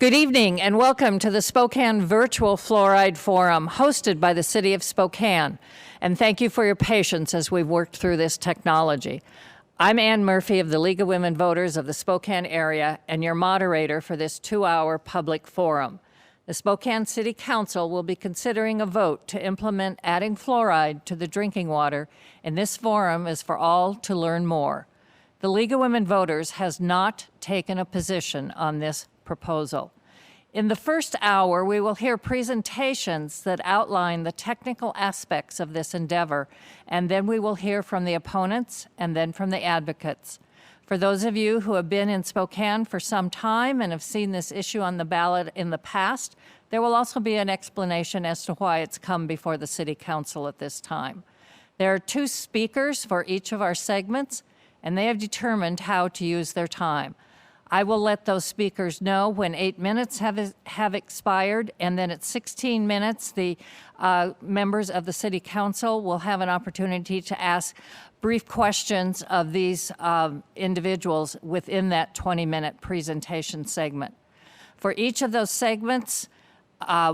Good evening and welcome to the Spokane Virtual Fluoride Forum hosted by the City of Spokane. And thank you for your patience as we've worked through this technology. I'm Ann Murphy of the League of Women Voters of the Spokane area and your moderator for this 2-hour public forum. The Spokane City Council will be considering a vote to implement adding fluoride to the drinking water, and this forum is for all to learn more. The League of Women Voters has not taken a position on this proposal. In the first hour, we will hear presentations that outline the technical aspects of this endeavor, and then we will hear from the opponents and then from the advocates. For those of you who have been in Spokane for some time and have seen this issue on the ballot in the past, there will also be an explanation as to why it's come before the City Council at this time. There are 2 speakers for each of our segments, and they have determined how to use their time. I will let those speakers know when 8 minutes have expired, and then at 16 minutes, the members of the City Council will have an opportunity to ask brief questions of these individuals within that 20-minute presentation segment. For each of those segments,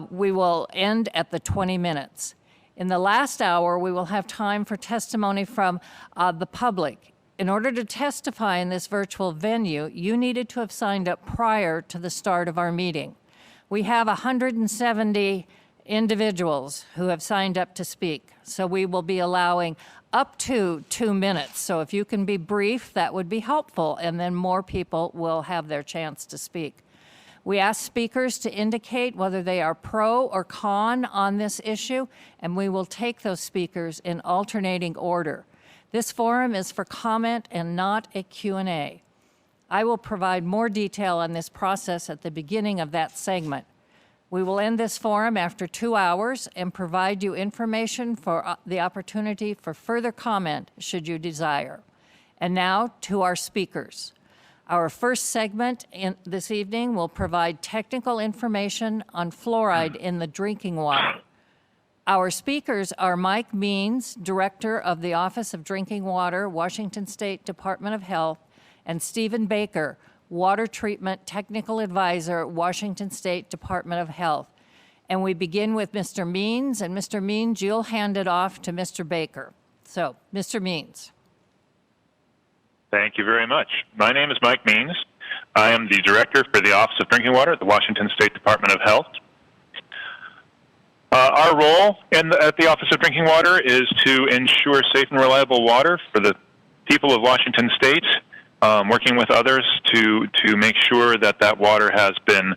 we will end at the 20 minutes. In the last hour, we will have time for testimony from the public. In order to testify in this virtual venue, you needed to have signed up prior to the start of our meeting. We have 170 individuals who have signed up to speak, so we will be allowing up to 2 minutes. So if you can be brief, that would be helpful, and then more people will have their chance to speak. We ask speakers to indicate whether they are pro or con on this issue, and we will take those speakers in alternating order. This forum is for comment and not a Q&A. I will provide more detail on this process at the beginning of that segment. We will end this forum after 2 hours and provide you information for the opportunity for further comment should you desire. And now to our speakers. Our first segment this evening will provide technical information on fluoride in the drinking water. Our speakers are Mike Means, Director of the Office of Drinking Water, Washington State Department of Health, and Stephen Baker, Water Treatment Technical Advisor, Washington State Department of Health. And we begin with Mr. Means, and Mr. Means, you'll hand it off to Mr. Baker. So, Mr. Means. Thank you very much. My name is Mike Means. I am the Director for the Office of Drinking Water at the Washington State Department of Health. Our role at the Office of Drinking Water is to ensure safe and reliable water for the people of Washington State, working with others to make sure that that water has been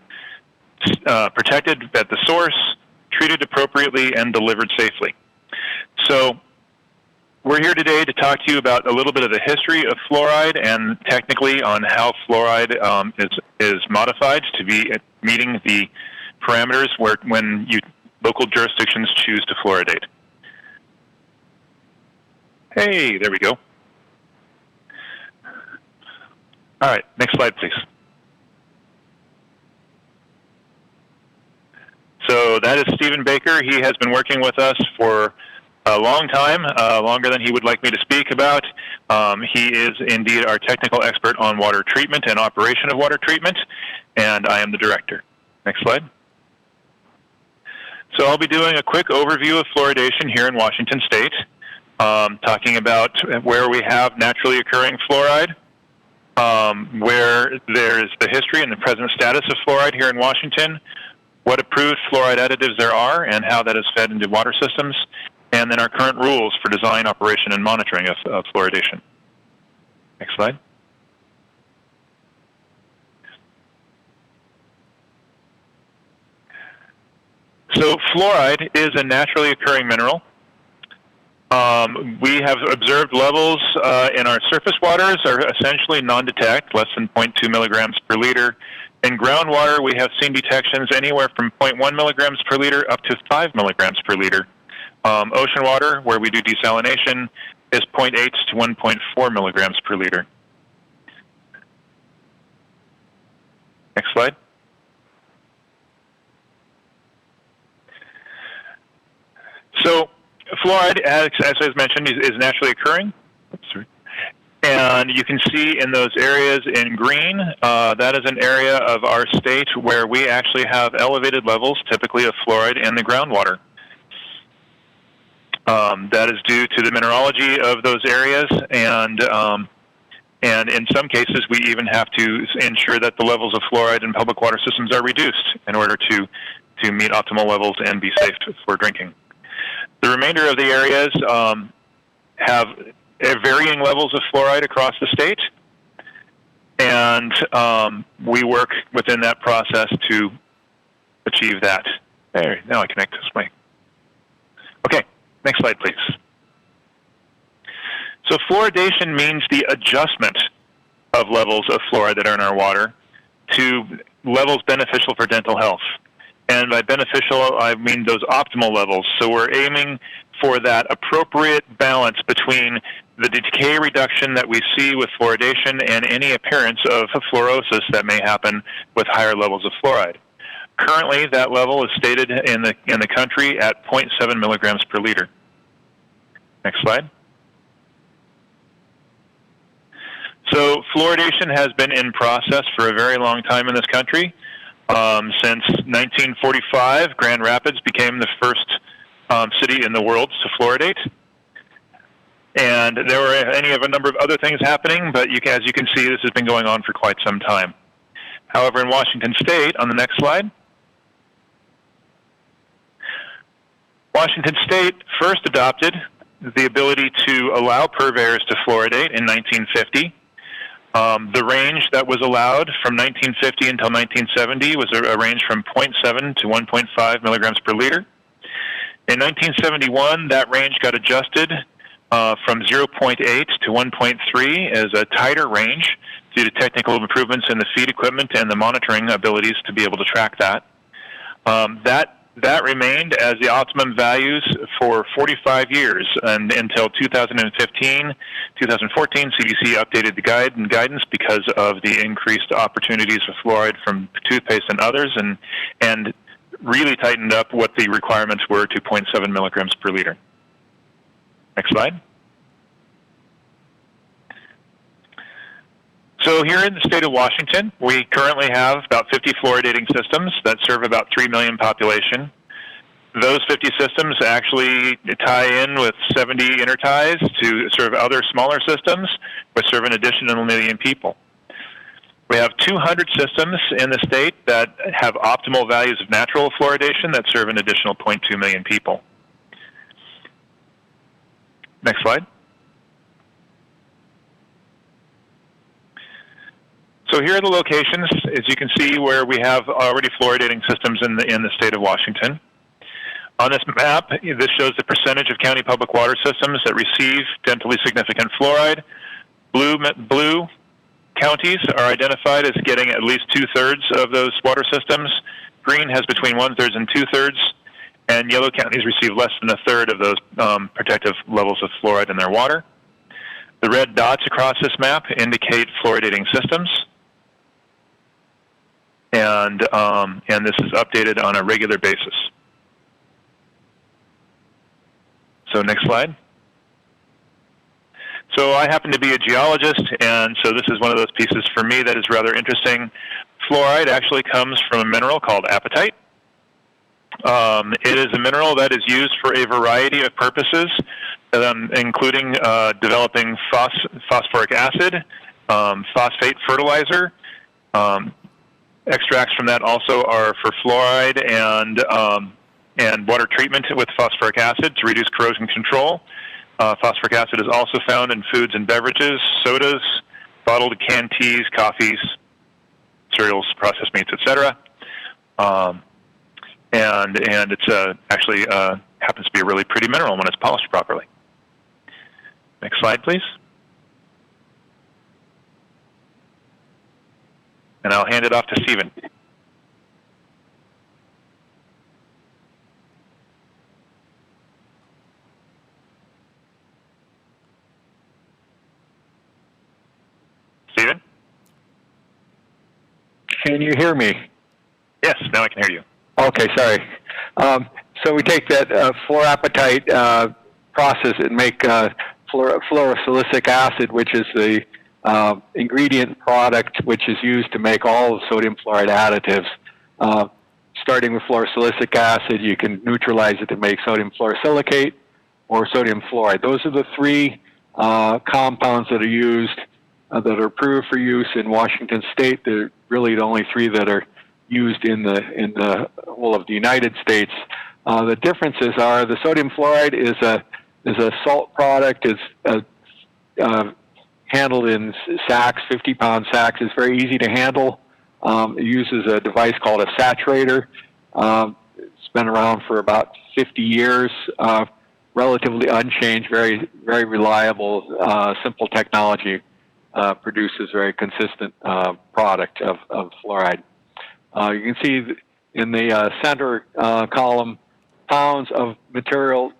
protected at the source, treated appropriately, and delivered safely. So we're here today to talk to you about a little bit of the history of fluoride and technically on how fluoride is modified to be meeting the parameters when local jurisdictions choose to fluoridate. Hey, there we go. All right, next slide, please. So that is Stephen Baker. He has been working with us for a long time, longer than he would like me to speak about. He is indeed our technical expert on water treatment and operation of water treatment, and I am the director. Next slide. So I'll be doing a quick overview of fluoridation here in Washington State, talking about where we have naturally occurring fluoride, where there's the history and the present status of fluoride here in Washington, what approved fluoride additives there are and how that is fed into water systems, and then our current rules for design, operation, and monitoring of fluoridation. Next slide. So fluoride is a naturally occurring mineral. We have observed levels in our surface waters are essentially non-detect, less than 0.2 milligrams per liter. In groundwater, we have seen detections anywhere from 0.1 milligrams per liter up to 5 milligrams per liter. Ocean water, where we do desalination, is 0.8 to 1.4 milligrams per liter. Next slide. So fluoride, as I mentioned, is naturally occurring. And And you can see in those areas in green, that is an area of our state where we actually have elevated levels, typically of fluoride in the groundwater. That is due to the mineralogy of those areas, and in some cases, we even have to ensure that the levels of fluoride in public water systems are reduced in order to meet optimal levels and be safe for drinking. The remainder of the areas have varying levels of fluoride across the state, and we work within that process to achieve that. There, now I connect this way. Okay, next slide, please. So fluoridation means the adjustment of levels of fluoride that are in our water to levels beneficial for dental health. And by beneficial, I mean those optimal levels. So we're aiming for that appropriate balance between the decay reduction that we see with fluoridation and any appearance of fluorosis that may happen with higher levels of fluoride. Currently, that level is stated in the country at 0.7 milligrams per liter. Next slide. So fluoridation has been in process for a very long time in this country. Since 1945, Grand Rapids became the first city in the world to fluoridate. And there were a number of other things happening, but as you can see, this has been going on for quite some time. However, in Washington State, on the next slide, Washington State first adopted the ability to allow purveyors to fluoridate in 1950. The range that was allowed from 1950 until 1970 was a range from 0.7 to 1.5 milligrams per liter. In 1971, that range got adjusted from 0.8 to 1.3 as a tighter range due to technical improvements in the feed equipment and the monitoring abilities to be able to track that. That remained as the optimum values for 45 years, and until 2014, CDC updated the guidance because of the increased opportunities of fluoride from toothpaste and others, and really tightened up what the requirements were to 0.7 milligrams per liter. Next slide. So here in the state of Washington, we currently have about 50 fluoridating systems that serve about 3 million population. Those 50 systems actually tie in with 70 interties to serve other smaller systems, which serve an additional 1 million people. We have 200 systems in the state that have optimal values of natural fluoridation that serve an additional 0.2 million people. Next slide. So here are the locations, as you can see, where we have already fluoridating systems in the state of Washington. On this map, this shows the percentage of county public water systems that receive dentally significant fluoride. Blue counties are identified as getting at least 2/3 of those water systems. Green has between 1/3 and 2/3, and yellow counties receive less than 1/3 of those protective levels of fluoride in their water. The red dots across this map indicate fluoridating systems. And this is updated on a regular basis. So next slide. So I happen to be a geologist, and so this is one of those pieces for me that is rather interesting. Fluoride actually comes from a mineral called apatite. It is a mineral that is used for a variety of purposes, including developing phosphoric acid, phosphate fertilizer. Extracts from that also are for fluoride and water treatment with phosphoric acid to reduce corrosion control. Phosphoric acid is also found in foods and beverages, sodas, bottled canned teas, coffees, cereals, processed meats, etc. And it's actually happens to be a really pretty mineral when it's polished properly. Next slide, please. And I'll hand it off to Stephen. Stephen? Can you hear me? Yes, now I can hear you. Okay, sorry. So we take that fluorapatite process and make fluorosilicic acid, which is the ingredient product which is used to make all of sodium fluoride additives. Starting with fluorosilicic acid, you can neutralize it to make sodium fluorosilicate or sodium fluoride. Those are the three compounds that are used, that are approved for use in Washington State. They're really the only three that are used in the whole of the United States. The differences are the sodium fluoride is a salt product. It's handled in sacks, 50-pound sacks. It's very easy to handle. It uses a device called a saturator. It's been around for about 50 years. Relatively unchanged, very, very reliable, simple technology. Produces very consistent product of fluoride. You can see in the center column pounds of material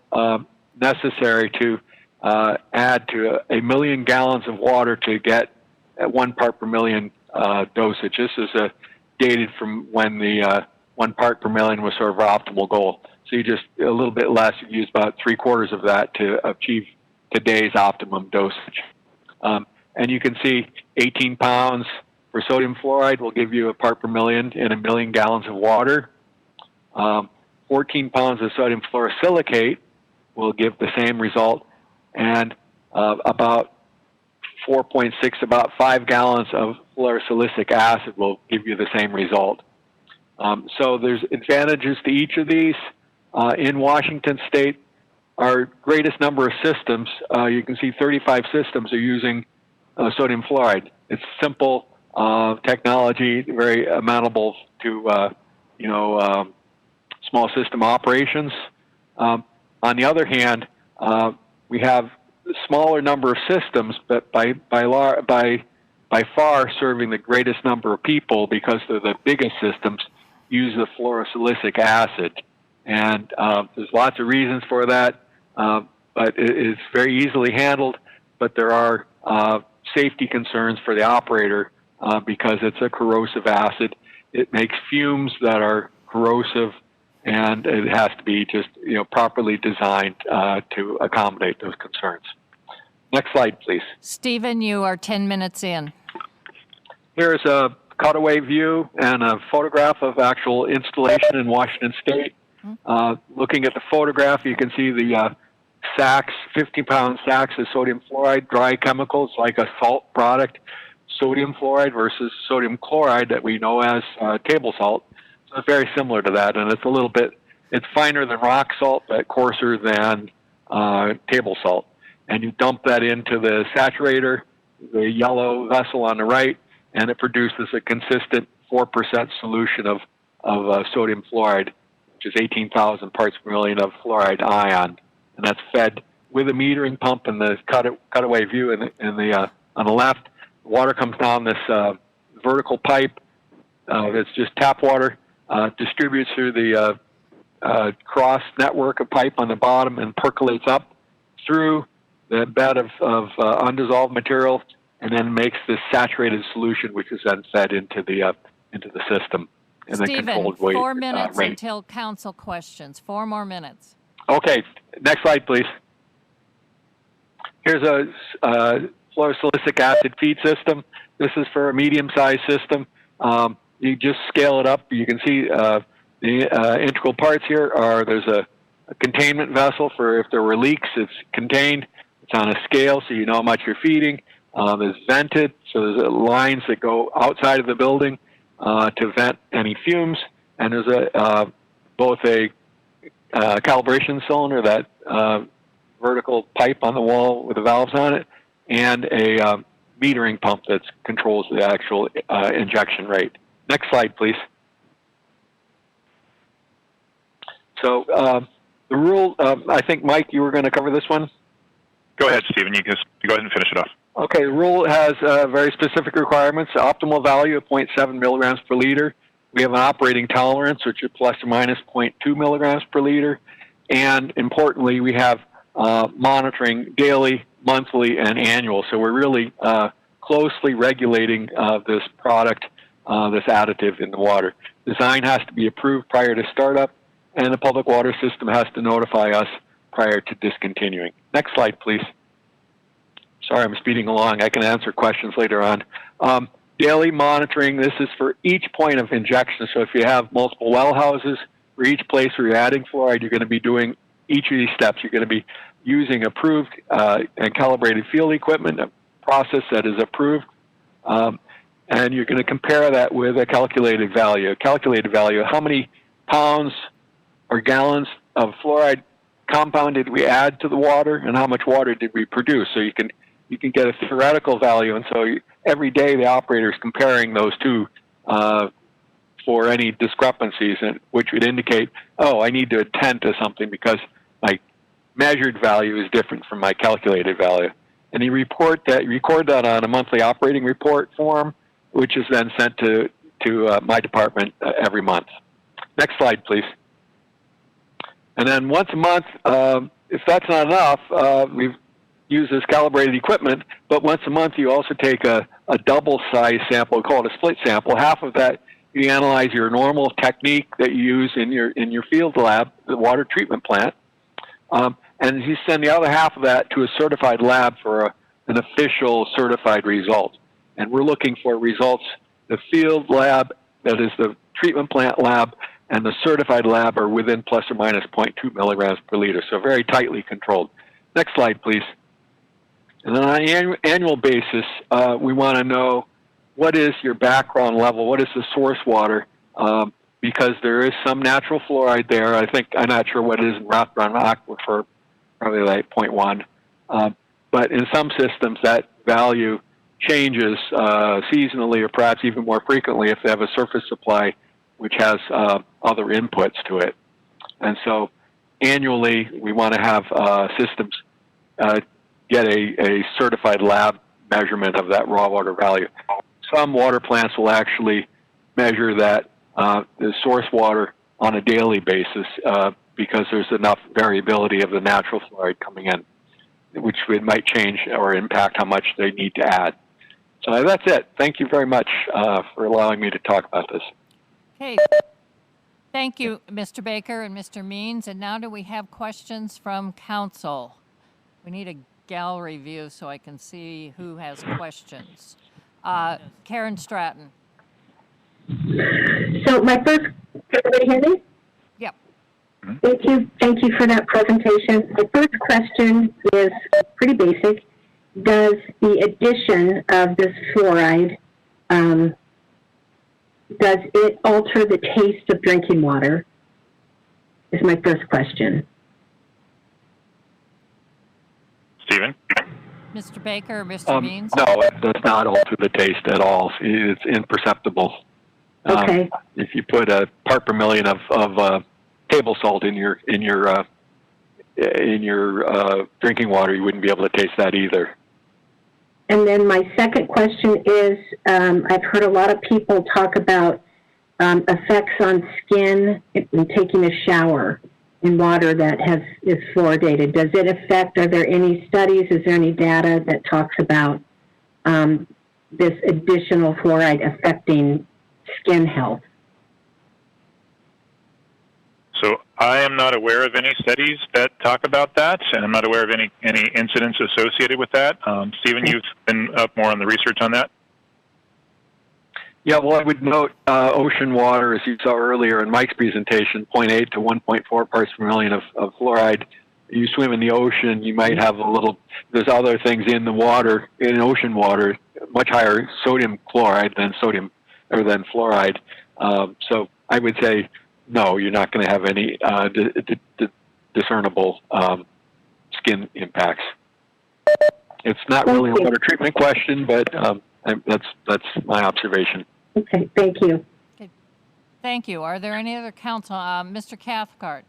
necessary to add to 1 million gallons of water to get 1 part per million dosage. This is dated from when the 1 part per million was sort of our optimal goal. So you just a little bit less. You use about 3/4 of that to achieve today's optimum dosage. And you can see 18 pounds for sodium fluoride will give you 1 part per million in 1 million gallons of water. 14 pounds of sodium fluorosilicate will give the same result, and about 4.6, about 5 gallons of fluorosilicic acid will give you the same result. So there's advantages to each of these. In Washington State, our greatest number of systems, you can see 35 systems are using sodium fluoride. It's simple technology, very amenable to small system operations. On the other hand, we have a smaller number of systems, but by far serving the greatest number of people because they're the biggest systems use the fluorosilicic acid. And there's lots of reasons for that, but it's very easily handled, but there are safety concerns for the operator because it's a corrosive acid. It makes fumes that are corrosive, and it has to be just properly designed to accommodate those concerns. Next slide, please. Stephen, you are 10 minutes in. Here's a cutaway view and a photograph of actual installation in Washington State. Looking at the photograph, you can see the sacks, 50-pound sacks of sodium fluoride, dry chemicals like a salt product, sodium fluoride versus sodium chloride that we know as table salt. So it's very similar to that, and it's finer than rock salt, but coarser than table salt. And you dump that into the saturator, the yellow vessel on the right, and it produces a consistent 4% solution of sodium fluoride, which is 18,000 parts per million of fluoride ion. And that's fed with a metering pump in the cutaway view on the left. Water comes down this vertical pipe. It's just tap water, distributes through the cross network of pipe on the bottom and percolates up through the bed of undissolved material, and then makes this saturated solution, which is then fed into the system in the controlled Stephen, weight 4 minutes rate. until council questions. 4 more minutes. Okay, next slide, please. Here's a fluorosilicic acid feed system. This is for a medium-sized system. You just scale it up. You can see the integral parts here are there's a containment vessel for if there were leaks. It's contained. It's on a scale, so you know how much you're feeding. It's vented, so there's lines that go outside of the building to vent any fumes. And there's both a calibration cylinder, that vertical pipe on the wall with the valves on it, and a metering pump that controls the actual injection rate. Next slide, please. So the rule, I think, Mike, you were going to cover this one? Go ahead, Stephen. You can go ahead and finish it off. Okay, the rule has very specific requirements. Optimal value of 0.7 milligrams per liter. We have an operating tolerance, which is plus or minus 0.2 milligrams per liter. And importantly, we have monitoring daily, monthly, and annual. So we're really closely regulating this product, this additive in the water. Design has to be approved prior to startup, and the public water system has to notify us prior to discontinuing. Next slide, please. Sorry, I'm speeding along. I can answer questions later on. Daily monitoring, this is for each point of injection. So if you have multiple well houses, for each place where you're adding fluoride, you're going to be doing each of these steps. You're going to be using approved and calibrated field equipment, a process that is approved, and you're going to compare that with a calculated value. A calculated value, how many pounds or gallons of fluoride compound did we add to the water, and how much water did we produce? So you can get a theoretical value, and so every day the operator is comparing those two for any discrepancies, which would indicate, oh, I need to attend to something because my measured value is different from my calculated value. And you record that on a monthly operating report form, which is then sent to my department every month. Next slide, please. And then once a month, if that's not enough, we've used this calibrated equipment, but once a month you also take a double-size sample, called a split sample. Half of that you analyze your normal technique that you use in your field lab, the water treatment plant, and you send the other half of that to a certified lab for an official certified result. And we're looking for results. The field lab, that is the treatment plant lab, and the certified lab are within plus or minus 0.2 milligrams per liter, so very tightly controlled. Next slide, please. And then on an annual basis, we want to know what is your background level, what is the source water, because there is some natural fluoride there. I'm not sure what it is in Rathbun Aquifer, probably like 0.1. But in some systems, that value changes seasonally or perhaps even more frequently if they have a surface supply which has other inputs to it. And so annually, we want to have systems get a certified lab measurement of that raw water value. Some water plants will actually measure that the source water on a daily basis because there's enough variability of the natural fluoride coming in, which might change or impact how much they need to add. So that's it. Thank you very much for allowing me to talk about this. Okay. Thank you, Mr. Baker and Mr. Means. And now do we have questions from council? We need a gallery view so I can see who has questions. Karen Stratton. So my first, can everybody hear me? Yep. Thank you for that presentation. The first question is pretty basic. Does the addition of this fluoride, does it alter the taste of drinking water? Is my first question. Stephen? Mr. Baker or Mr. Means? No, it does not alter the taste at all. It's imperceptible. Okay. If you put a part per million of table salt in your drinking water, you wouldn't be able to taste that either. And then my second question is, I've heard a lot of people talk about effects on skin and taking a shower in water that is fluoridated. Does it affect, are there any studies, is there any data that talks about this additional fluoride affecting skin health? So I am not aware of any studies that talk about that, and I'm not aware of any incidents associated with that. Stephen, you've been up more on the research on that? Yeah, well, I would note ocean water, as you saw earlier in Mike's presentation, 0.8 to 1.4 parts per million of fluoride. You swim in the ocean, you might have there's other things in the water, in ocean water, much higher sodium chloride than fluoride. So I would say, no, you're not going to have any discernible skin impacts. It's not really a water treatment question, but that's my observation. Okay, thank you. Okay. Thank you. Are there any other council? Mr. Cathcart.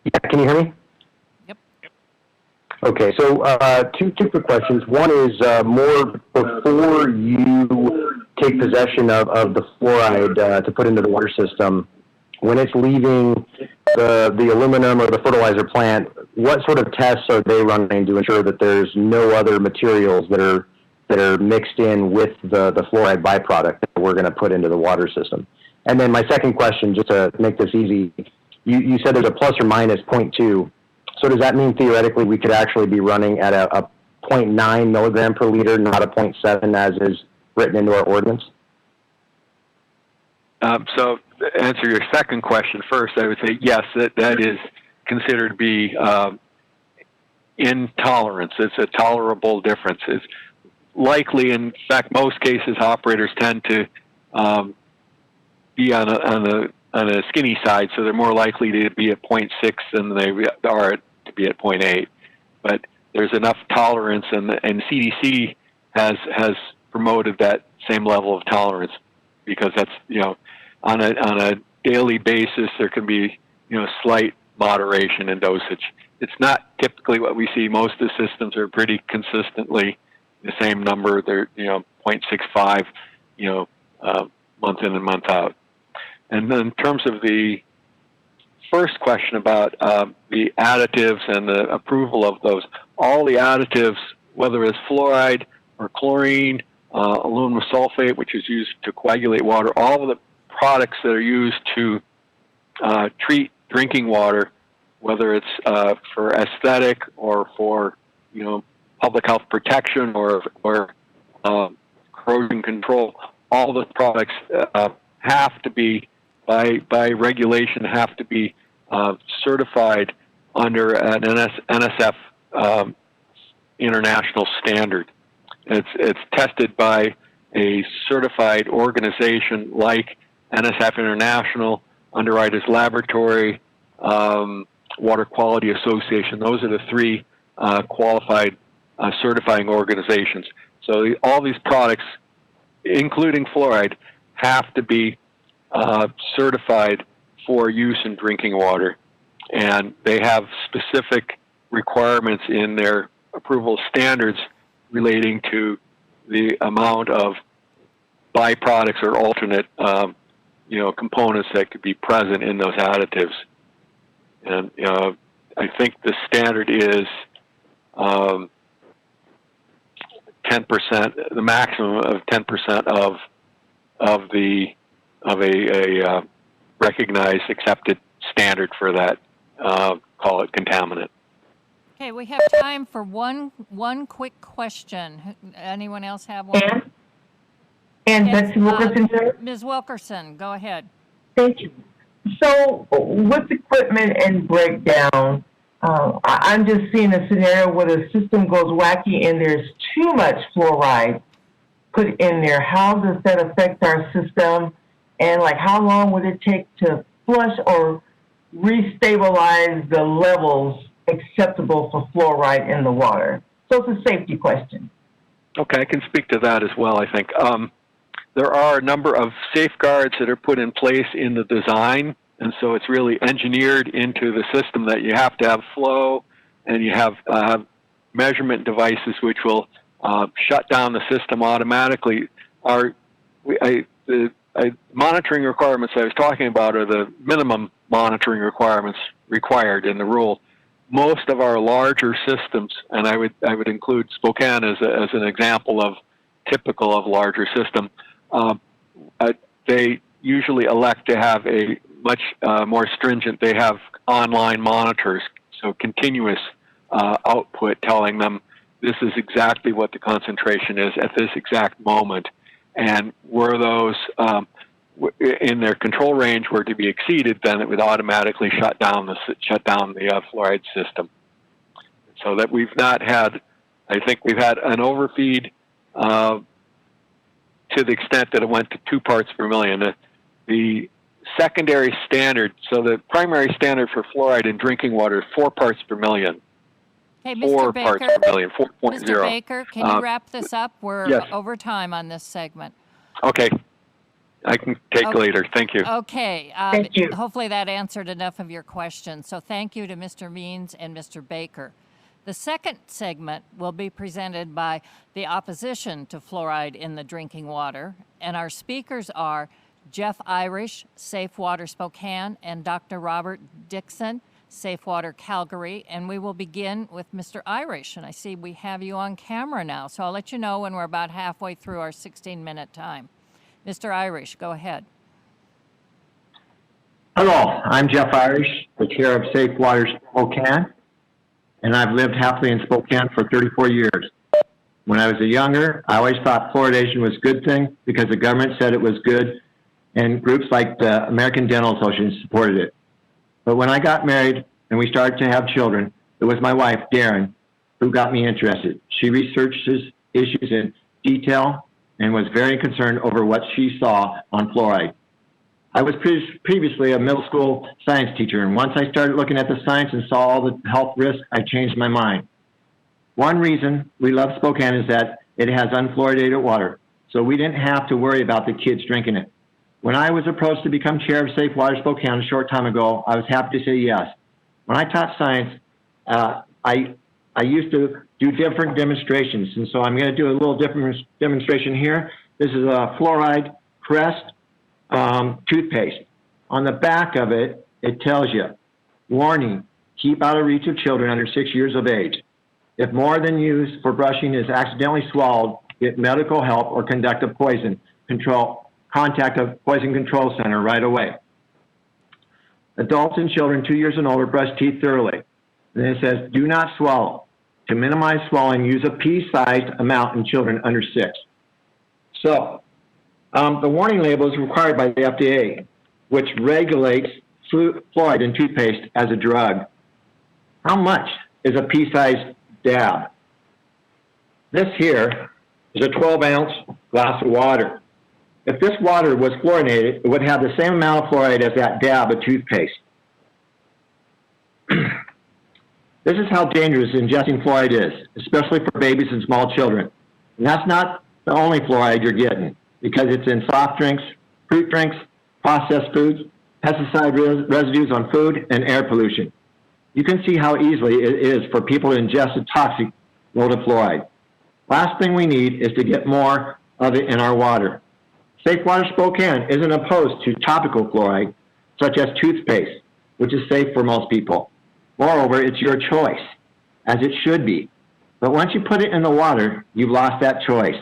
Yeah, can you hear me? Yep. Okay, so two quick questions. One is more before you take possession of the fluoride to put into the water system, when it's leaving the aluminum or the fertilizer plant, what sort of tests are they running to ensure that there's no other materials that are mixed in with the fluoride byproduct that we're going to put into the water system? And then my second question, just to make this easy, you said there's a plus or minus 0.2. So does that mean theoretically we could actually be running at a 0.9 milligram per liter, not a 0.7 as is written into our ordinance? So to answer your second question first, I would say yes, that is considered to be intolerance. It's a tolerable difference. It's likely, in fact, most cases, operators tend to be on a skinny side, so they're more likely to be at 0.6 than they are to be at 0.8. But there's enough tolerance, and CDC has promoted that same level of tolerance because that's, on a daily basis there can be slight moderation in dosage. It's not typically what we see. Most of the systems are pretty consistently the same number. They're 0.65 month in and month out. And then in terms of the first question about the additives and the approval of those, all the additives, whether it's fluoride or chlorine, aluminum sulfate, which is used to coagulate water, all of the products that are used to treat drinking water, whether it's for aesthetic or for public health protection or corrosion control, all the products have to be by regulation have to be certified under an NSF international standard. It's tested by a certified organization like NSF International, Underwriters Laboratory, Water Quality Association. Those are the three qualified certifying organizations. So all these products, including fluoride, have to be certified for use in drinking water. And they have specific requirements in their approval standards relating to the amount of byproducts or alternate components that could be present in those additives. And I think the standard is 10%, the maximum of 10% of a recognized, accepted standard for that, call it contaminant. Okay, we have time for one quick question. Anyone else have one? And Yes, Betsy Wilkerson here. Ms. Wilkerson, go ahead. Thank you. So with equipment and breakdown, I'm just seeing a scenario where the system goes wacky and there's too much fluoride put in there. How does that affect our system? And how long would it take to flush or restabilize the levels acceptable for fluoride in the water? So it's a safety question. Okay, I can speak to that as well, I think. There are a number of safeguards that are put in place in the design, and so it's really engineered into the system that you have to have flow, and you have measurement devices which will shut down the system automatically. The monitoring requirements I was talking about are the minimum monitoring requirements required in the rule. Most of our larger systems, and I would include Spokane as an example of typical of larger system, they usually elect to have a much more stringent. They have online monitors, so continuous output telling them this is exactly what the concentration is at this exact moment, and were those in their control range were to be exceeded, then it would automatically shut down the fluoride system. So that we've not had, I think we've had an overfeed to the extent that it went to 2 parts per million. The secondary standard, so the primary standard for fluoride in drinking water is 4 parts per million. Okay, Four Mr. Baker. parts per million, 4.0. Mr. Baker, can you wrap this up? We're yes. over time on this segment. Okay. I can take later. Thank you. Okay. Thank you. Hopefully that answered enough of your questions. So thank you to Mr. Means and Mr. Baker. The second segment will be presented by the opposition to fluoride in the drinking water. And our speakers are Jeff Irish, Safe Water Spokane, and Dr. Robert Dixon, Safe Water Calgary. And we will begin with Mr. Irish. And I see we have you on camera now. So I'll let you know when we're about halfway through our 16-minute time. Mr. Irish, go ahead. Hello, I'm Jeff Irish, the chair of Safe Water Spokane. and I've lived happily in Spokane for 34 years. When I was younger, I always thought fluoridation was a good thing because the government said it was good, and groups like the American Dental Association supported it. But when I got married and we started to have children, it was my wife, Darren, who got me interested. She researches issues in detail and was very concerned over what she saw on fluoride. I was previously a middle school science teacher, and once I started looking at the science and saw all the health risks, I changed my mind. One reason we love Spokane is that it has unfluoridated water, so we didn't have to worry about the kids drinking it. When I was approached to become chair of Safe Water Spokane a short time ago, I was happy to say yes. When I taught science, I used to do different demonstrations, and so I'm going to do a little different demonstration here. This is a fluoride Crest toothpaste. On the back of it, it tells you, warning, keep out of reach of children under 6 years of age. If more than used for brushing is accidentally swallowed, get medical help or contact a poison control center right away. Adults and children 2 years and older brush teeth thoroughly. And it says, do not swallow. To minimize swallowing, use a pea-sized amount in children under 6. So, the warning label is required by the FDA, which regulates fluoride in toothpaste as a drug. How much is a pea-sized dab? This here is a 12-ounce glass of water. If this water was fluorinated, it would have the same amount of fluoride as that dab of toothpaste. This is how dangerous ingesting fluoride is, especially for babies and small children. And that's not the only fluoride you're getting, because it's in soft drinks, fruit drinks, processed foods, pesticide residues on food, and air pollution. You can see how easily it is for people to ingest a toxic load of fluoride. Last thing we need is to get more of it in our water. Safe Water Spokane isn't opposed to topical fluoride, such as toothpaste, which is safe for most people. Moreover, it's your choice, as it should be. But once you put it in the water, you've lost that choice.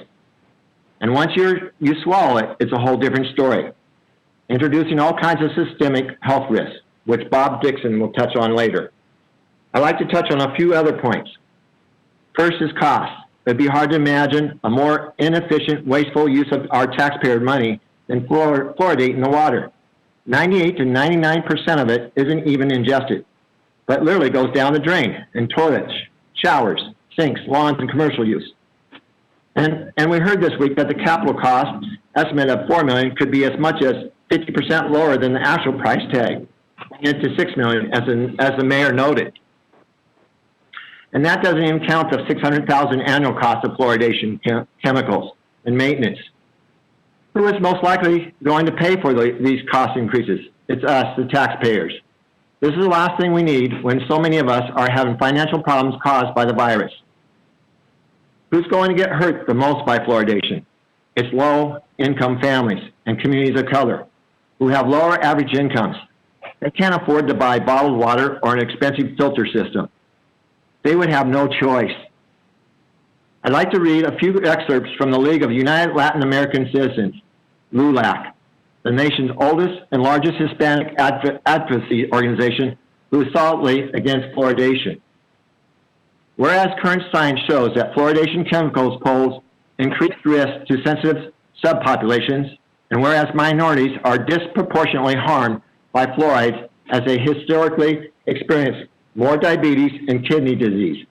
And once you swallow it, it's a whole different story, introducing all kinds of systemic health risks, which Bob Dixon will touch on later. I'd like to touch on a few other points. First is cost. It'd be hard to imagine a more inefficient, wasteful use of our taxpayer money than fluoridating the water. 98 to 99% of it isn't even ingested, but literally goes down the drain in toilets, showers, sinks, lawns, and commercial use. And we heard this week that the capital cost estimate of $4 million could be as much as 50% lower than the actual price tag, into $6 million, as the mayor noted. And that doesn't even count the $600,000 annual cost of fluoridation chemicals and maintenance. Who is most likely going to pay for these cost increases? It's us, the taxpayers. This is the last thing we need when so many of us are having financial problems caused by the virus. Who's going to get hurt the most by fluoridation? It's low-income families and communities of color who have lower average incomes. They can't afford to buy bottled water or an expensive filter system. They would have no choice. I'd like to read a few excerpts from the League of United Latin American Citizens, LULAC, the nation's oldest and largest Hispanic advocacy organization who is solidly against fluoridation. Whereas current science shows that fluoridation chemicals pose increased risk to sensitive subpopulations, and whereas minorities are disproportionately harmed by fluorides as they historically experience more diabetes and kidney disease.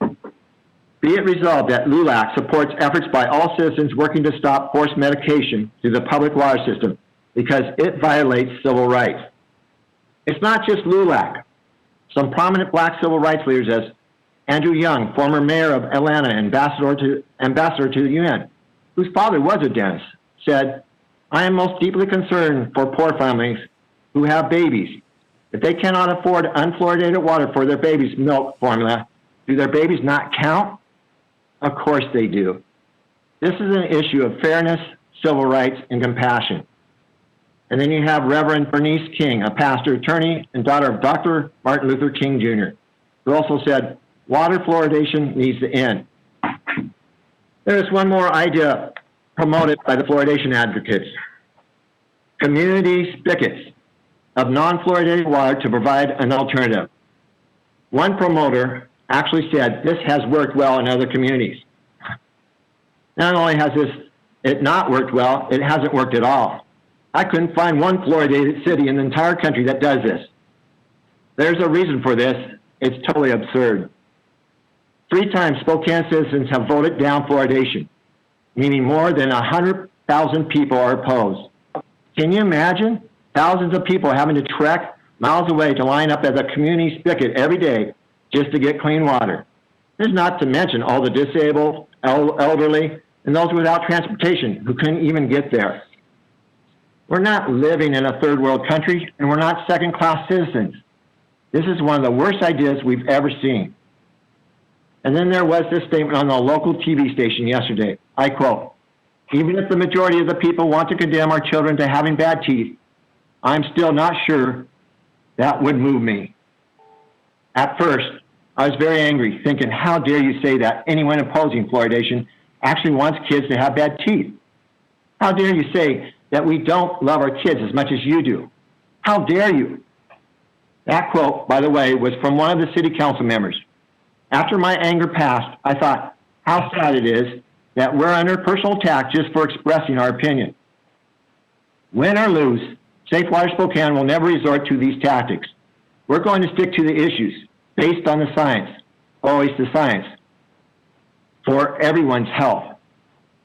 Be it resolved that LULAC supports efforts by all citizens working to stop forced medication through the public water system because it violates civil rights. It's not just LULAC. Some prominent black civil rights leaders, as Andrew Young, former mayor of Atlanta, ambassador to the UN, whose father was a dentist, said, "I am most deeply concerned for poor families who have babies. If they cannot afford unfluoridated water for their baby's milk formula, do their babies not count? Of course they do." This is an issue of fairness, civil rights, and compassion. And then you have Reverend Bernice King, a pastor, attorney, and daughter of Dr. Martin Luther King Jr., who also said, water fluoridation needs to end. There is one more idea promoted by the fluoridation advocates. Community spigots of non-fluoridated water to provide an alternative. One promoter actually said this has worked well in other communities. Not only has it not worked well, it hasn't worked at all. I couldn't find one fluoridated city in the entire country that does this. There's a reason for this. It's totally absurd. 3 times Spokane citizens have voted down fluoridation, meaning more than 100,000 people are opposed. Can you imagine thousands of people having to trek miles away to line up at the community spigot every day just to get clean water? There's not to mention all the disabled, elderly, and those without transportation who couldn't even get there. We're not living in a third world country, and we're not second-class citizens. This is one of the worst ideas we've ever seen. And then there was this statement on the local TV station yesterday. I quote, "Even if the majority of the people want to condemn our children to having bad teeth, I'm still not sure that would move me." At first, I was very angry, thinking, how dare you say that anyone opposing fluoridation actually wants kids to have bad teeth? How dare you say that we don't love our kids as much as you do? How dare you? That quote, by the way, was from one of the city council members. After my anger passed, I thought how sad it is that we're under personal attack just for expressing our opinion. Win or lose, Safe Water Spokane will never resort to these tactics. We're going to stick to the issues based on the science, always the science, for everyone's health.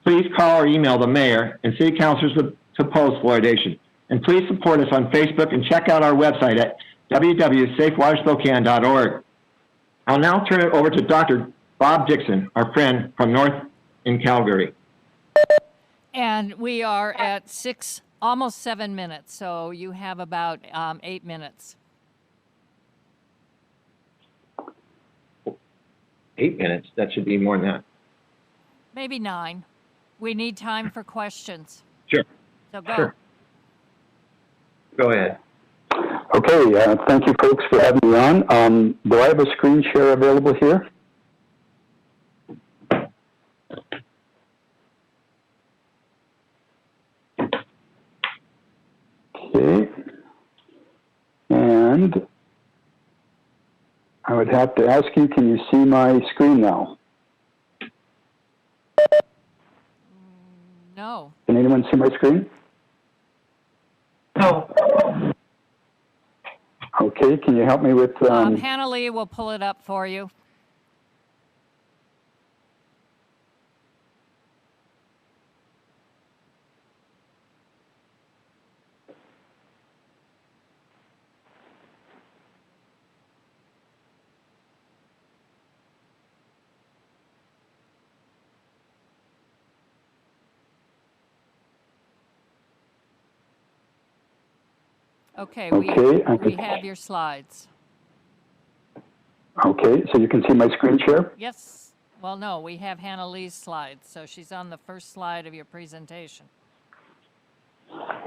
Please call or email the mayor and city councilors to oppose fluoridation. And please support us on Facebook and check out our website at www.safewaterspokane.org. I'll now turn it over to Dr. Bob Dixon, our friend from North in Calgary. And we are at almost 7 minutes, so you have about 8 minutes. 8 minutes? That should be more than that. Maybe 9. We need time for questions. Sure. So go. Sure. Go ahead. Okay, thank you folks for having me on. Do I have a screen share available here? Okay. And I would have to ask you, can you see my screen now? No. Can anyone see my screen? No. Okay, can you help me with... Hannah Lee will pull it up for you. Okay, we have your slides. Okay, so you can see my screen share? Yes. Well, no, we have Hannah Lee's slides, so she's on the first slide of your presentation.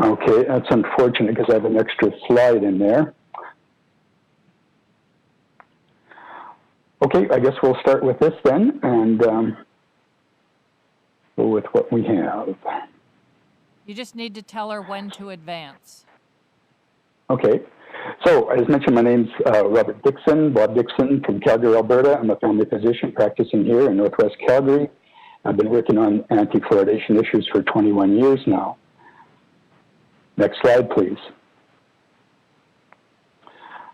Okay, that's unfortunate because I have an extra slide in there. Okay, I guess we'll start with this then and go with what we have. You just need to tell her when to advance. Okay, so as mentioned, my name's Robert Dixon, Bob Dixon from Calgary, Alberta. I'm a family physician practicing here in Northwest Calgary. I've been working on anti-fluoridation issues for 21 years now. Next slide, please.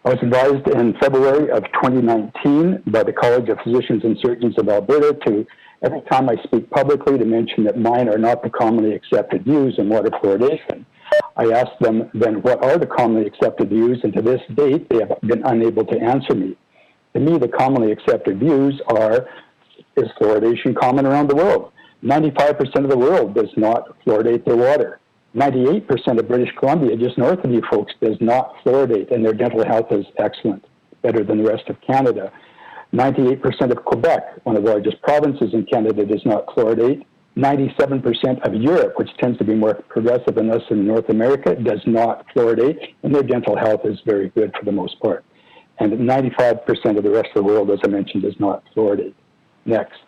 I was advised in February of 2019 by the College of Physicians and Surgeons of Alberta to, every time I speak publicly, to mention that mine are not the commonly accepted views in water fluoridation. I asked them then what are the commonly accepted views, and to this date they have been unable to answer me. To me, the commonly accepted views are, is fluoridation common around the world? 95% of the world does not fluoridate their water. 98% of British Columbia, just north of you folks, does not fluoridate, and their dental health is excellent, better than the rest of Canada. 98% of Quebec, one of the largest provinces in Canada, does not fluoridate. 97% of Europe, which tends to be more progressive than us in North America, does not fluoridate, and their dental health is very good for the most part. And 95% of the rest of the world, as I mentioned, does not fluoridate. Next.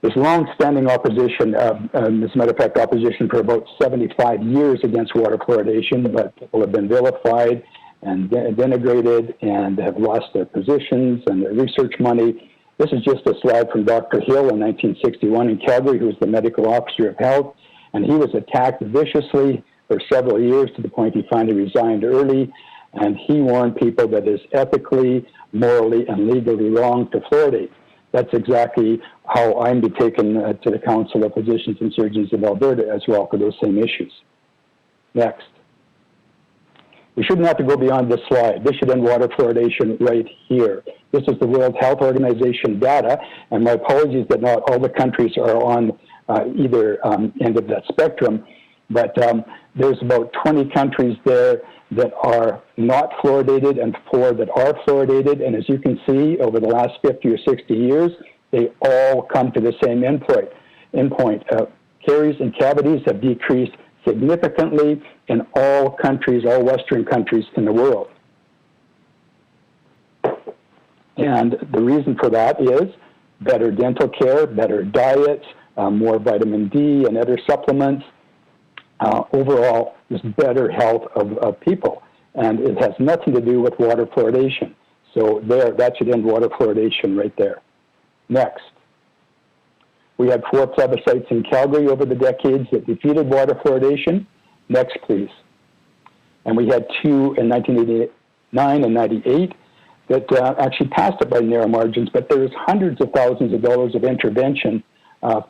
There's long-standing opposition, as a matter of fact, opposition for about 75 years against water fluoridation, but people have been vilified and denigrated and have lost their positions and their research money. This is just a slide from Dr. Hill in 1961 in Calgary, who was the medical officer of health, and he was attacked viciously for several years to the point he finally resigned early, and he warned people that it is ethically, morally, and legally wrong to fluoridate. That's exactly how I'm be taken to the Council of Physicians and Surgeons of Alberta as well for those same issues. Next. We shouldn't have to go beyond this slide. This should end water fluoridation right here. This is the World Health Organization data, and my apologies that not all the countries are on either end of that spectrum, but there's about 20 countries there that are not fluoridated and 4 that are fluoridated, and as you can see, over the last 50 or 60 years, they all come to the same endpoint. Caries and cavities have decreased significantly in all countries, all Western countries in the world. And the reason for that is better dental care, better diets, more vitamin D and other supplements, overall just better health of people. And it has nothing to do with water fluoridation. So that should end water fluoridation right there. Next. We had 4 plebiscites in Calgary over the decades that defeated water fluoridation. Next, please. And we had 2 in 1989 and 98 that actually passed it by narrow margins, but there was hundreds of thousands of dollars of intervention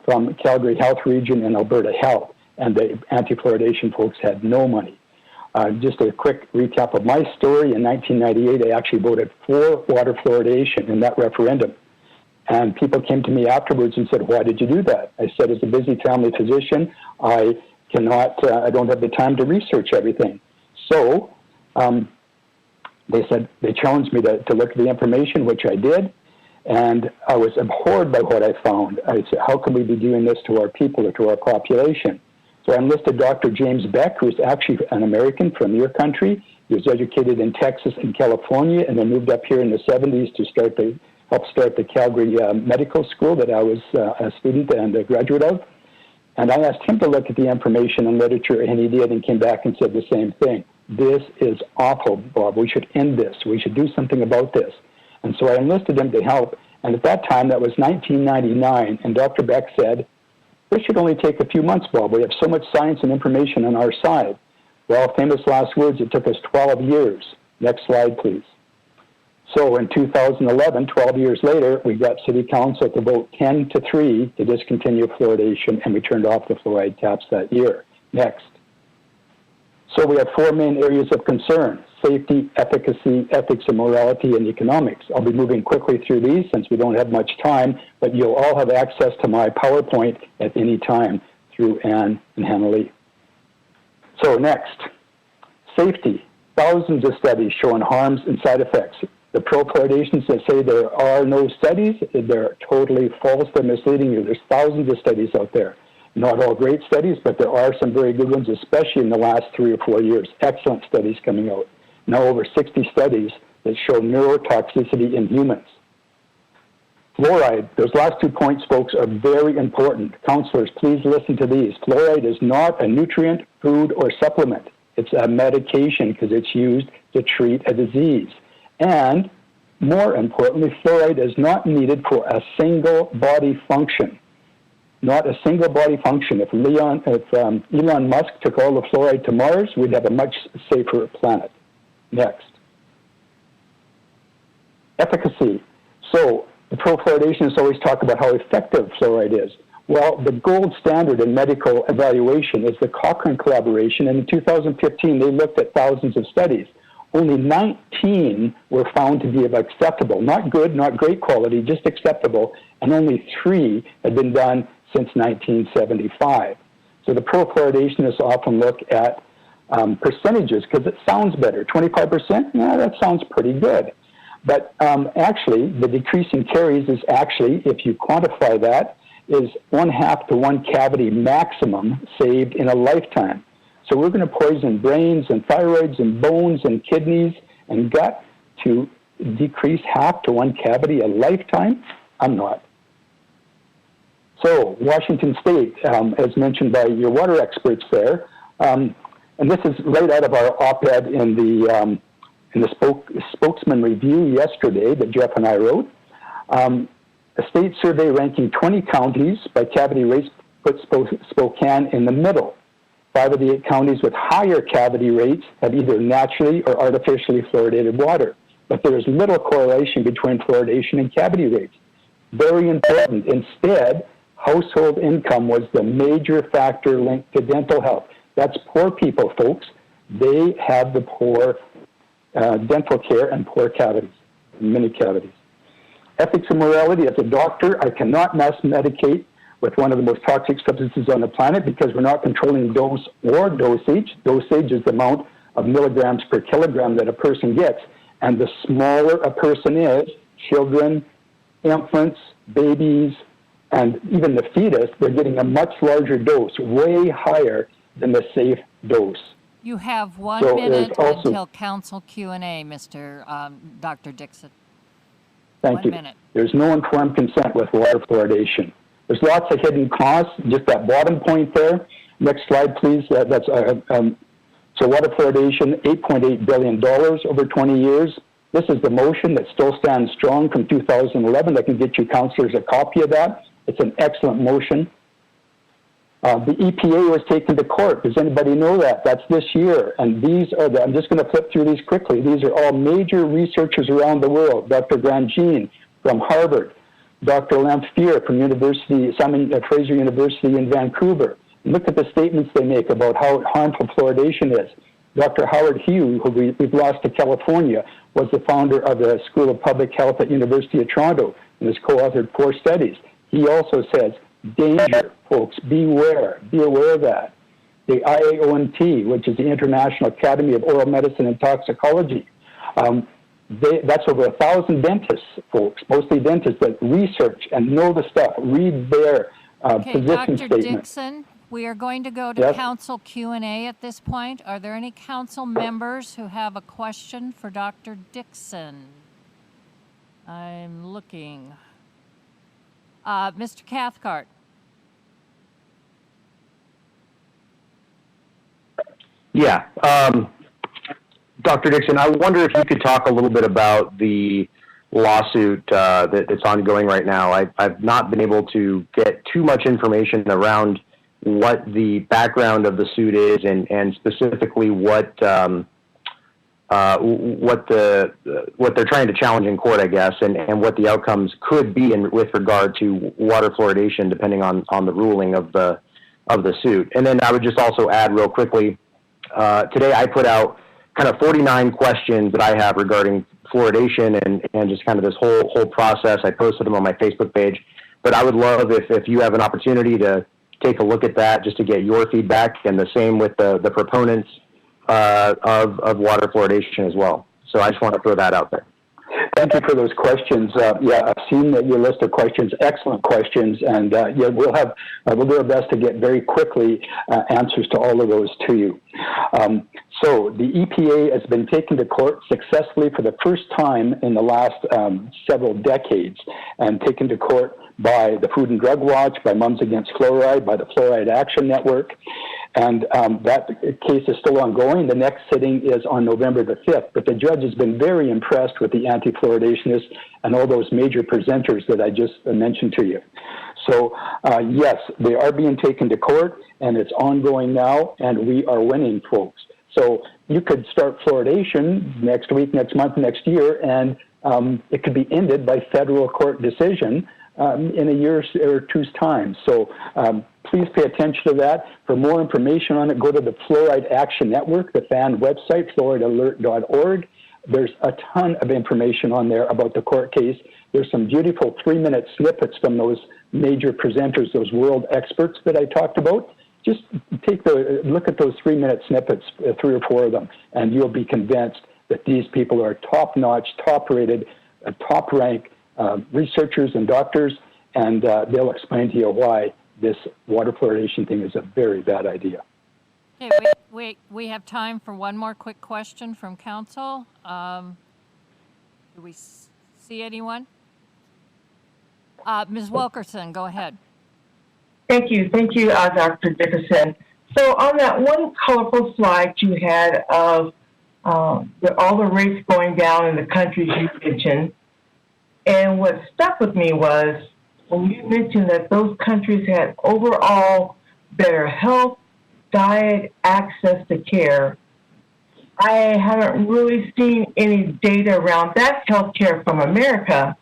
from Calgary Health Region and Alberta Health, and the anti-fluoridation folks had no money. Just a quick recap of my story. In 1998, I actually voted for water fluoridation in that referendum. And people came to me afterwards and said, why did you do that? I said, as a busy family physician, I don't have the time to research everything. So they challenged me to look at the information, which I did. And I was abhorred by what I found. I said, how can we be doing this to our people or to our population? So I enlisted Dr. James Beck, who is actually an American from your country. He was educated in Texas and California, and then moved up here in the 70s to help start the Calgary Medical School that I was a student and a graduate of. And I asked him to look at the information and literature, and he did, and came back and said the same thing. This is awful, Bob. We should end this. We should do something about this. And so I enlisted him to help. And at that time, that was 1999, and Dr. Beck said, this should only take a few months, Bob. We have so much science and information on our side. Well, famous last words, it took us 12 years. Next slide, please. So in 2011, 12 years later, we got City Council to vote 10-3 to discontinue fluoridation, and we turned off the fluoride taps that year. Next. So we have 4 main areas of concern: safety, efficacy, ethics and morality, and economics. I'll be moving quickly through these since we don't have much time, but you'll all have access to my PowerPoint at any time through Anne and Hannah Lee. So next, safety. Thousands of studies showing harms and side effects. The pro-fluoridations that say there are no studies, they're totally false. They're misleading you. There's thousands of studies out there. Not all great studies, but there are some very good ones, especially in the last 3 or 4 years. Excellent studies coming out. Now over 60 studies that show neurotoxicity in humans. Fluoride, those last 2 points, folks, are very important. Counselors, please listen to these. Fluoride is not a nutrient, food, or supplement. It's a medication because it's used to treat a disease. And more importantly, fluoride is not needed for a single body function. Not a single body function. If Elon Musk took all the fluoride to Mars, we'd have a much safer planet. Next. Efficacy. So the pro-fluoridationists always talk about how effective fluoride is. Well, the gold standard in medical evaluation is the Cochrane collaboration, and in 2015 they looked at thousands of studies. Only 19 were found to be of acceptable, not good, not great quality, just acceptable, and only 3 had been done since 1975. So the pro-fluoridationists often look at percentages because it sounds better. 25%? Yeah, that sounds pretty good. But actually, the decrease in caries is actually, if you quantify that, is 1/2 to 1 cavity maximum saved in a lifetime. So we're going to poison brains and thyroids and bones and kidneys and gut to decrease 1/2 to 1 cavity a lifetime? I'm not. So Washington State, as mentioned by your water experts there, and this is right out of our op-ed in the in the spokesman review yesterday that Jeff and I wrote, a state survey ranking 20 counties by cavity rates put Spokane in the middle. 5 of the 8 counties with higher cavity rates have either naturally or artificially fluoridated water. But there is little correlation between fluoridation and cavity rates. Very important. Instead, household income was the major factor linked to dental health. That's poor people, folks. They have the poor dental care and poor cavities, many cavities. Ethics and morality. As a doctor, I cannot mass medicate with one of the most toxic substances on the planet because we're not controlling dose or dosage. Dosage is the amount of milligrams per kilogram that a person gets. And the smaller a person is, children, infants, babies, and even the fetus, they're getting a much larger dose, way higher than the safe dose. You have 1 So minute there's also- until council Q&A, Dr. Dixon. Thank 1 you. minute. There's no informed consent with water fluoridation. There's lots of hidden costs. Just that bottom point there. Next slide, please. So water fluoridation, $8.8 billion over 20 years. This is the motion that still stands strong from 2011. I can get you counselors a copy of that. It's an excellent motion. The EPA was taken to court. Does anybody know that? That's this year. And these are I'm just going to flip through these quickly. These are all major researchers around the world. Dr. Grandjean from Harvard, Dr. Lamphere from Simon Fraser University in Vancouver. Look at the statements they make about how harmful fluoridation is. Dr. Howard Hugh, who we've lost to California, was the founder of the School of Public Health at University of Toronto and has co-authored 4 studies. He also says, danger, folks, beware, be aware of that. The IAOMT, which is the International Academy of Oral Medicine and Toxicology, that's over 1,000 dentists, folks, mostly dentists that research and know the stuff, read their position Dr. statement. Dixon, we are going to go to Yes? council Q&A at this point. Are there any council members who have a question for Dr. Dixon? I'm looking. Mr. Cathcart. Yeah. Dr. Dixon, I wonder if you could talk a little bit about the lawsuit that's ongoing right now. I've not been able to get too much information around what the background of the suit is and specifically what they're trying to challenge in court, I guess, and what the outcomes could be with regard to water fluoridation, depending on the ruling of the suit. And then I would just also add real quickly, today I put out kind of 49 questions that I have regarding fluoridation and just kind of this whole process. I posted them on my Facebook page, but I would love if you have an opportunity to take a look at that just to get your feedback, and the same with the proponents of water fluoridation as well. So I just want to throw that out there. Thank you for those questions. I've seen your list of questions, excellent questions, and we'll do our best to get very quickly answers to all of those to you. So the EPA has been taken to court successfully for the first time in the last several decades, and taken to court by the Food and Drug Watch, by Moms Against Fluoride, by the Fluoride Action Network. And that case is still ongoing. The next sitting is on November the 5th. But the judge has been very impressed with the anti-fluoridationists and all those major presenters that I just mentioned to you. So, yes, they are being taken to court, and it's ongoing now, and we are winning, folks. So you could start fluoridation next week, next month, next year, and it could be ended by federal court decision in a year or two's time. So please pay attention to that. For more information on it, go to the Fluoride Action Network, the FAN website, fluoridalert.org. There's a ton of information on there about the court case. There's some beautiful 3-minute snippets from those major presenters, those world experts that I talked about. Just look at those 3-minute snippets, 3 or 4 of them, and you'll be convinced that these people are top-notch, top-rated, top-rank researchers and doctors, and they'll explain to you why this water fluoridation thing is a very bad idea. Okay, we have time for one more quick question from council. Do we see anyone? Ms. Wilkerson, go ahead. Thank you, Dr. Dickerson. So on that one colorful slide you had of all the rates going down in the countries you mentioned. And what stuck with me was when you mentioned that those countries had overall better health, diet, access to care. I haven't really seen any data around that healthcare from America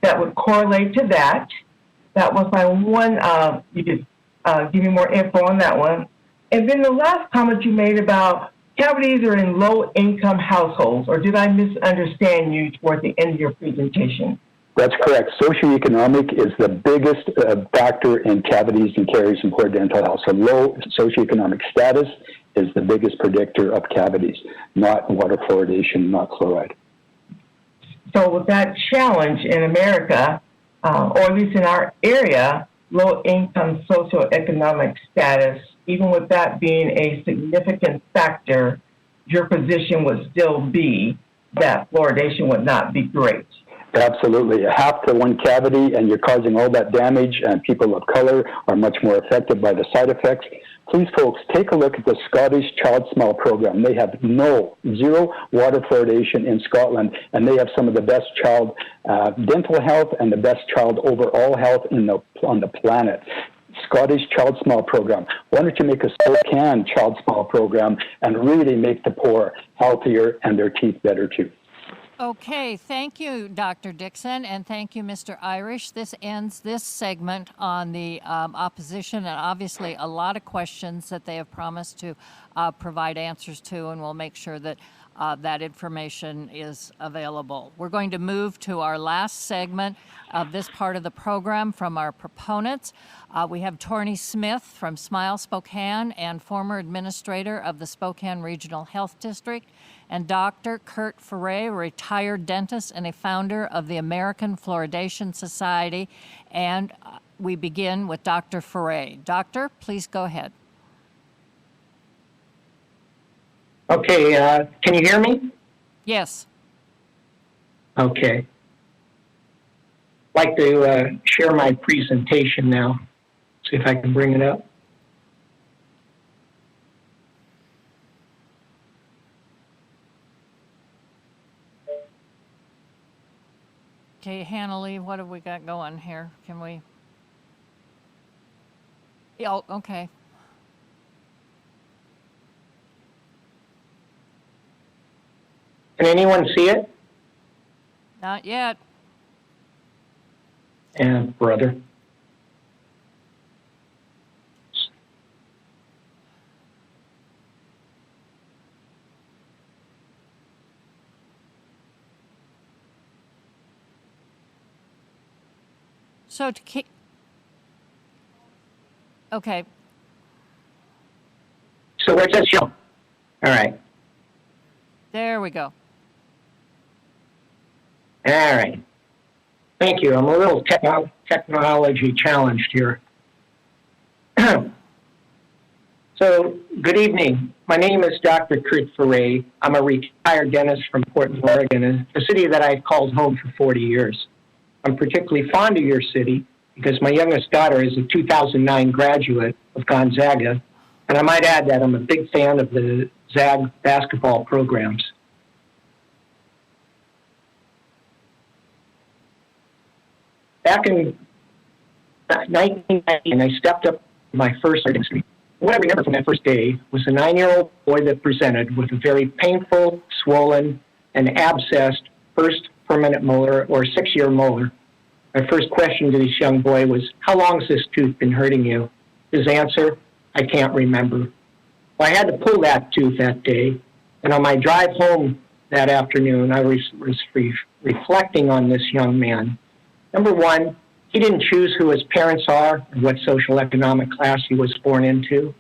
that would correlate to that. That was my one, you could give me more info on that one. And then the last comment you made about cavities are in low-income households, or did I misunderstand you toward the end of your presentation? That's correct. Socioeconomic is the biggest factor in cavities and caries in poor dental health. So low socioeconomic status is the biggest predictor of cavities, not water fluoridation, not fluoride. So with that challenge in America, or at least in our area, low-income socioeconomic status, even with that being a significant factor, your position would still be that fluoridation would not be great. Absolutely. Half to one cavity, and you're causing all that damage, and people of color are much more affected by the side effects. Please, folks, take a look at the Scottish Child Smile Program. They have zero water fluoridation in Scotland, and they have some of the best child dental health and the best child overall health on the planet. Scottish Child Smile Program. Why don't you make a Spokane Child Smile Program and really make the poor healthier and their teeth better too? Okay, thank you, Dr. Dixon, and thank you, Mr. Irish. This ends this segment on the opposition, and obviously a lot of questions that they have promised to provide answers to, and we'll make sure that that information is available. We're going to move to our last segment of this part of the program from our proponents. We have Torney Smith from Smile Spokane and former administrator of the Spokane Regional Health District, and Dr. Kurt Ferre, retired dentist and a founder of the American Fluoridation Society. And we begin with Dr. Ferre. Doctor, please go ahead. Okay, can you hear me? Yes. Okay. I'd like to share my presentation now. See if I can bring it up. Okay, Hannah Lee, what have we got going here? Can we? Oh, okay. Can anyone see it? Not yet. And brother. So to keep. Okay. So where's that show? All right. There we go. All right. Thank you. I'm a little technology challenged here. So, good evening. My name is Dr. Kurt Ferre. I'm a retired dentist from Portland, Oregon, a city that I've called home for 40 years. I'm particularly fond of your city because my youngest daughter is a 2009 graduate of Gonzaga, and I might add that I'm a big fan of the ZAG basketball programs. Back in 1990, I stepped up my first dentistry. What I remember from that first day was a 9-year-old boy that presented with a very painful, swollen, and abscessed first permanent molar or 6-year molar. My first question to this young boy was, "How long has this tooth been hurting you?" His answer, "I can't remember." Well, I had to pull that tooth that day, and on my drive home that afternoon, I was reflecting on this young man. Number one, he didn't choose who his parents are and what social economic class he was born into.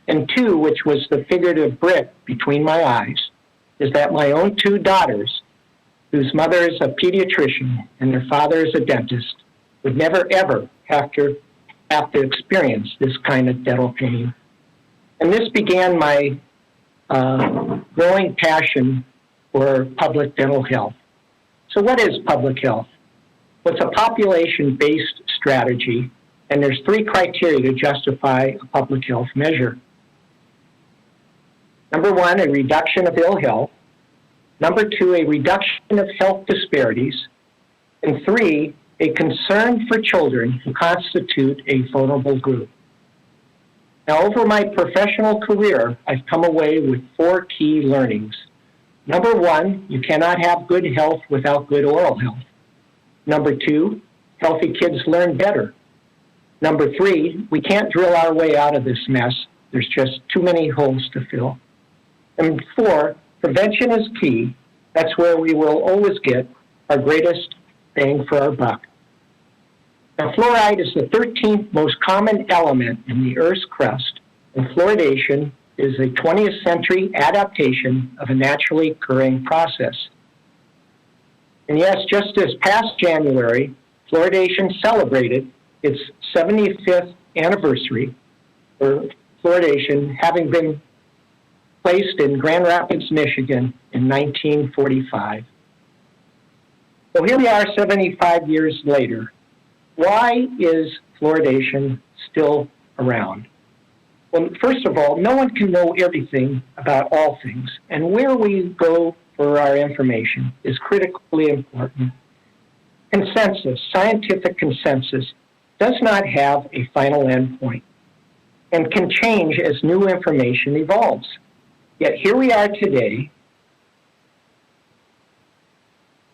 And two, which was the figurative brick between my eyes, is that my own 2 daughters, whose mother is a pediatrician and their father is a dentist, would never, ever have to experience this kind of dental pain. And this began my growing passion for public dental health. So what is public health? Well, it's a population-based strategy, and there's 3 criteria to justify a public health measure. Number one, a reduction of ill health. Number 2, a reduction of health disparities. And 3, a concern for children who constitute a vulnerable group. Now, over my professional career, I've come away with 4 key learnings. Number 1, you cannot have good health without good oral health. Number 2, healthy kids learn better. Number 3, we can't drill our way out of this mess. There's just too many holes to fill. And 4, prevention is key. That's where we will always get our greatest bang for our buck. Now, fluoride is the 13th most common element in the Earth's crust, and fluoridation is a 20th century adaptation of a naturally occurring process. And yes, just this past January, fluoridation celebrated its 75th anniversary for fluoridation having been placed in Grand Rapids, Michigan in 1945. So here we are 75 years later. Why is fluoridation still around? Well, first of all, no one can know everything about all things, and where we go for our information is critically important. Consensus, scientific consensus, does not have a final endpoint and can change as new information evolves. Yet here we are today.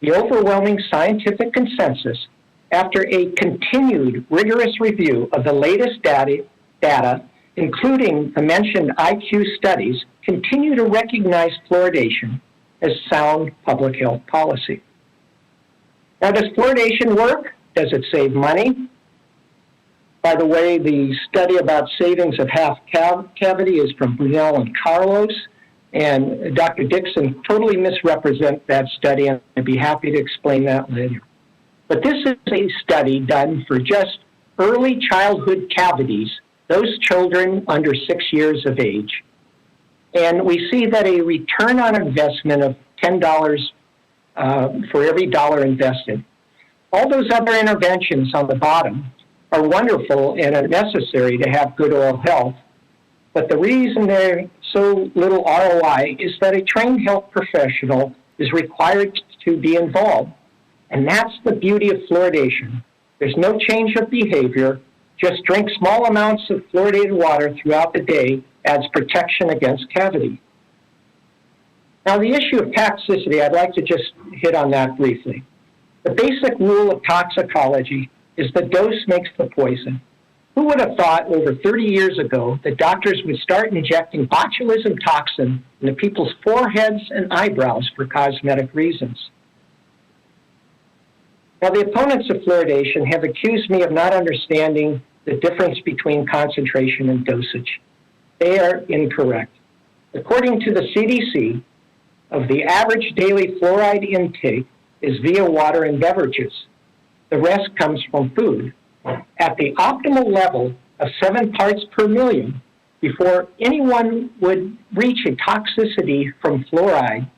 The overwhelming scientific consensus, after a continued rigorous review of the latest data, including the mentioned IQ studies, continue to recognize fluoridation as sound public health policy. Now, does fluoridation work? Does it save money? By the way, the study about savings of half cavity is from Brunel and Carlos, and Dr. Dixon totally misrepresents that study, and I'd be happy to explain that later. But this is a study done for just early childhood cavities, those children under 6 years of age. And we see that a return on investment of $10 for every dollar invested. All those other interventions on the bottom are wonderful and are necessary to have good oral health. But the reason they're so little ROI is that a trained health professional is required to be involved. And that's the beauty of fluoridation. There's no change of behavior. Just drink small amounts of fluoridated water throughout the day adds protection against cavity. Now, the issue of toxicity, I'd like to just hit on that briefly. The basic rule of toxicology is the dose makes the poison. Who would have thought over 30 years ago that doctors would start injecting botulism toxin into people's foreheads and eyebrows for cosmetic reasons? Now, the opponents of fluoridation have accused me of not understanding the difference between concentration and dosage. They are incorrect. According to the CDC, of the average daily fluoride intake is via water and beverages. The rest comes from food. At the optimal level of 7 parts per million, before anyone would reach a toxicity from fluoride,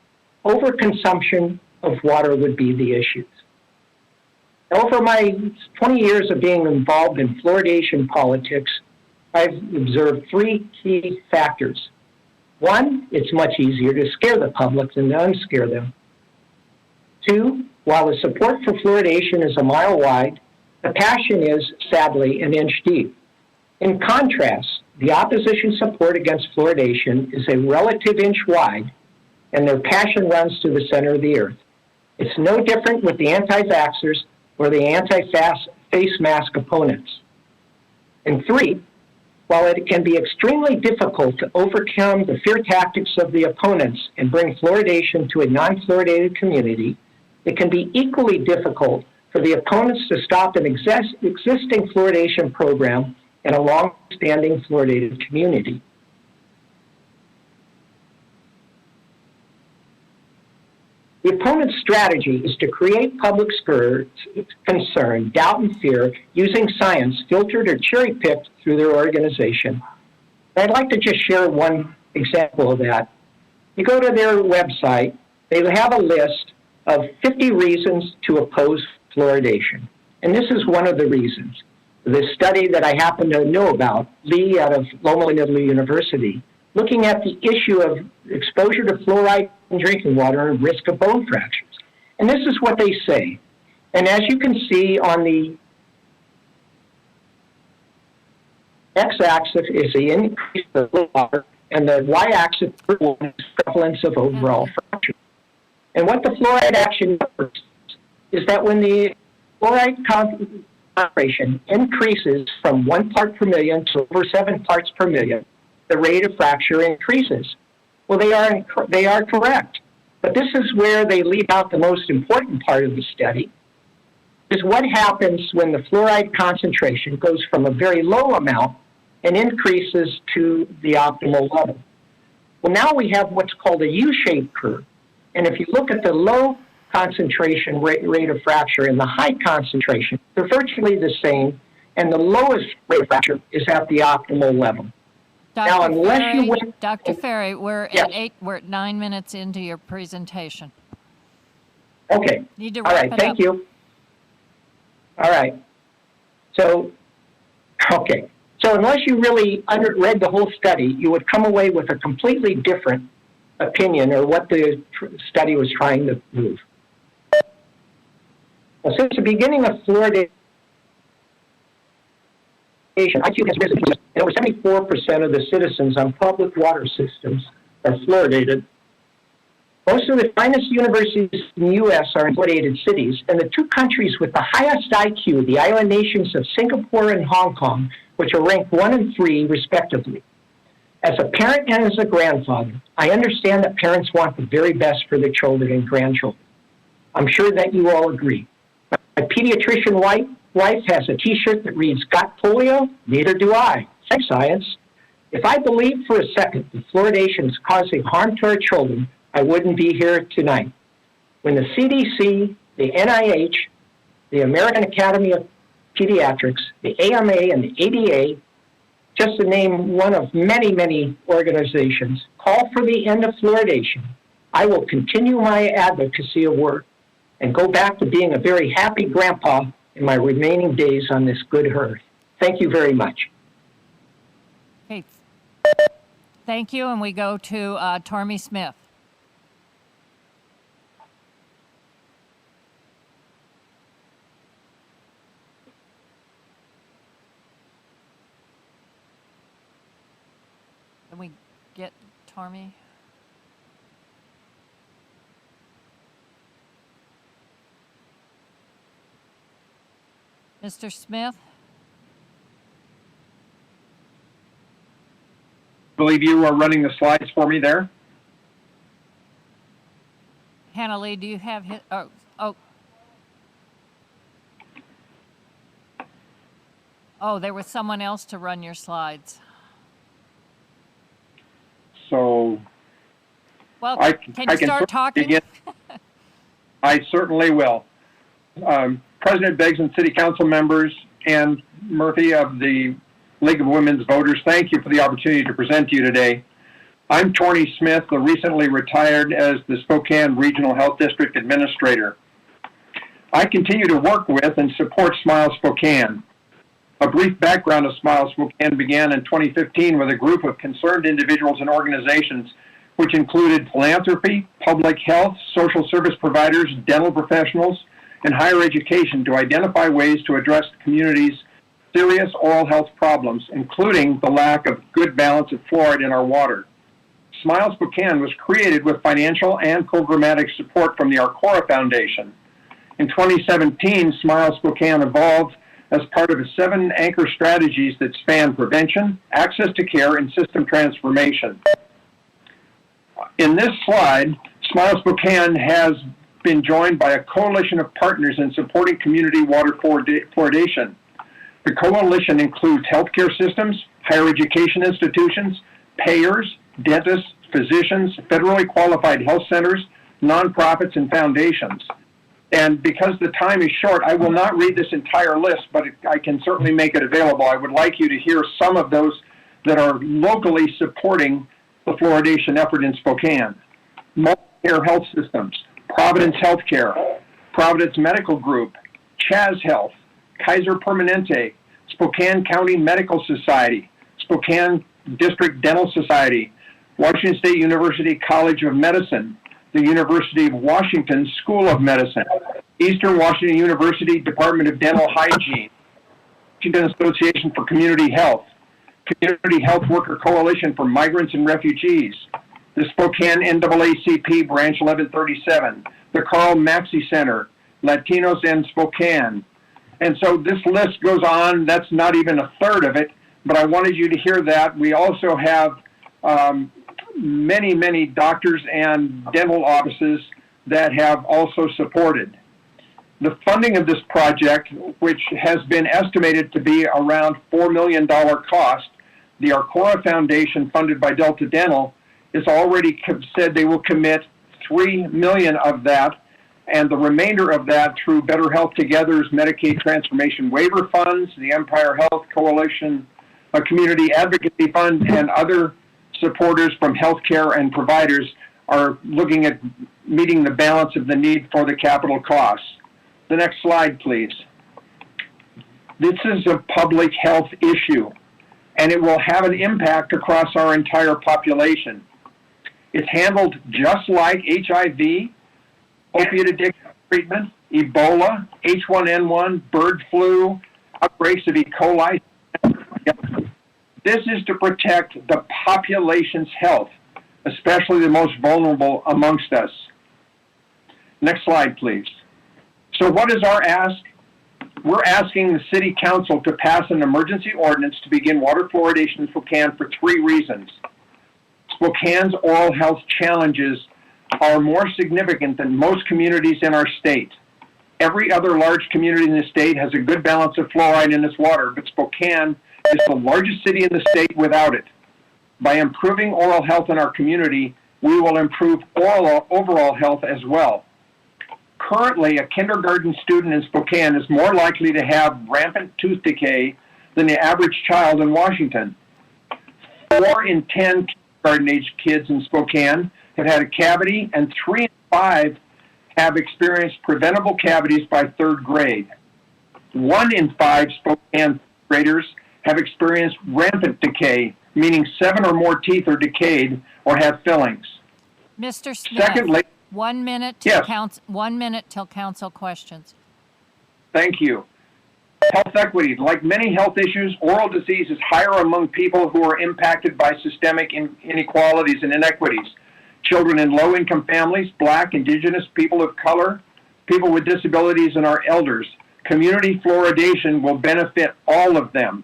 overconsumption of water would be the issue. Over my 20 years of being involved in fluoridation politics, I've observed 3 key factors. 1, it's much easier to scare the public than to unscare them. 2, while the support for fluoridation is a mile wide, the passion is, sadly, an inch deep. In contrast, the opposition support against fluoridation is a relative inch wide, and their passion runs to the center of the earth. It's no different with the anti-vaxxers or the anti-face mask opponents. And 3, while it can be extremely difficult to overcome the fear tactics of the opponents and bring fluoridation to a non-fluoridated community, it can be equally difficult for the opponents to stop an existing fluoridation program in a long-standing fluoridated community. The opponent's strategy is to create public concern, doubt, and fear using science filtered or cherry-picked through their organization. I'd like to just share one example of that. You go to their website, they have a list of 50 reasons to oppose fluoridation. And this is one of the reasons. This study that I happen to know about, Lee out of Loma Linda University, looking at the issue of exposure to fluoride drinking water and risk of bone fractures. And this is what they say. And as you can see on the x-axis is the increase of water, and the y-axis is prevalence of overall fracture. And what the fluoride action does is that when the fluoride concentration increases from 1 part per million to over 7 parts per million, the rate of fracture increases. Well, they are correct. But this is where they leave out the most important part of the study, is what happens when the fluoride concentration goes from a very low amount and increases to the optimal level. Well, now we have what's called a U-shaped curve. And if you look at the low concentration rate of fracture and the high concentration, they're virtually the same, and the lowest rate of fracture is at the optimal level. Dr. Ferry, we're at 9 minutes into your presentation. Okay. Need to All right. Thank you. All right. So unless you really read the whole study, you would come away with a completely different opinion or what the study was trying to prove. Well, since the beginning of fluoridation, IQ has risen, and over 74% of the citizens on public water systems are fluoridated. Most of the finest universities in the U.S. are in fluoridated cities, and the two countries with the highest IQ, the island nations of Singapore and Hong Kong, which are ranked 1 and 3, respectively. As a parent and as a grandfather, I understand that parents want the very best for their children and grandchildren. I'm sure that you all agree. My pediatrician wife has a T-shirt that reads, "Got polio? Neither do I. Thanks, science." If I believed for a second that fluoridation is causing harm to our children, I wouldn't be here tonight. When the CDC, the NIH, the American Academy of Pediatrics, the AMA, and the ADA, just to name one of many, many organizations, call for the end of fluoridation, I will continue my advocacy of work and go back to being a very happy grandpa in my remaining days on this good earth. Thank you very much. Okay. Thank you, and we go to Tormy Smith. Can we get Tormy? Mr. Smith? I believe you are running the slides for me there. Hannah Lee, do you have his? Oh, there was someone else to run your slides. So, well, can you start talking? I certainly will. President Biggs and City Council members, Ann Murphy of the League of Women's Voters, thank you for the opportunity to present to you today. I'm Torny Smith, the recently retired as the Spokane Regional Health District Administrator. I continue to work with and support Smile Spokane. A brief background of Smile Spokane began in 2015 with a group of concerned individuals and organizations, which included philanthropy, public health, social service providers, dental professionals, and higher education to identify ways to address the community's serious oral health problems, including the lack of good balance of fluoride in our water. Smile Spokane was created with financial and programmatic support from the Arcora Foundation. In 2017, Smile Spokane evolved as part of 7 anchor strategies that span prevention, access to care, and system transformation. In this slide, Smile Spokane has been joined by a coalition of partners in supporting community water fluoridation. The coalition includes healthcare systems, higher education institutions, payers, dentists, physicians, federally qualified health centers, nonprofits, and foundations. And because the time is short, I will not read this entire list, but I can certainly make it available. I would like you to hear some of those that are locally supporting the fluoridation effort in Spokane. Multi-care health systems, Providence Healthcare, Providence Medical Group, Chaz Health, Kaiser Permanente, Spokane County Medical Society, Spokane District Dental Society, Washington State University College of Medicine, the University of Washington School of Medicine, Eastern Washington University Department of Dental Hygiene, Washington Association for Community Health, Community Health Worker Coalition for Migrants and Refugees, the Spokane NAACP Branch 1137, the Carl Maxey Center, Latinos in Spokane. And so this list goes on. That's not even a third of it, but I wanted you to hear that. We also have many, many doctors and dental offices that have also supported. The funding of this project, which has been estimated to be around $4 million cost, the Arcora Foundation, funded by Delta Dental, has already said they will commit $3 million of that, and the remainder of that through Better Health Together's Medicaid Transformation Waiver Funds, the Empire Health Coalition, a Community Advocacy Fund, and other supporters from healthcare and providers are looking at meeting the balance of the need for the capital costs. The next slide, please. This is a public health issue, and it will have an impact across our entire population. It's handled just like HIV, opiate addiction treatment, Ebola, H1N1, bird flu, outbreaks of E. coli. This is to protect the population's health, especially the most vulnerable amongst us. Next slide, please. So what is our ask? We're asking the City Council to pass an emergency ordinance to begin water fluoridation in Spokane for 3 reasons. Spokane's oral health challenges are more significant than most communities in our state. Every other large community in the state has a good balance of fluoride in its water, but Spokane is the largest city in the state without it. By improving oral health in our community, we will improve overall health as well. Currently, a kindergarten student in Spokane is more likely to have rampant tooth decay than the average child in Washington. 4 in 10 kindergarten-aged kids in Spokane have had a cavity, and 3 in 5 have experienced preventable cavities by 3rd grade. 1 in 5 Spokane graders have experienced rampant decay, meaning 7 or more teeth are decayed or have fillings. Mr. Smith, Secondly, 1 minute yes. 1 minute till council questions. Thank you. Health equity. Like many health issues, oral disease is higher among people who are impacted by systemic inequalities and inequities. Children in low-income families, Black, Indigenous, people of color, people with disabilities, and our elders. Community fluoridation will benefit all of them.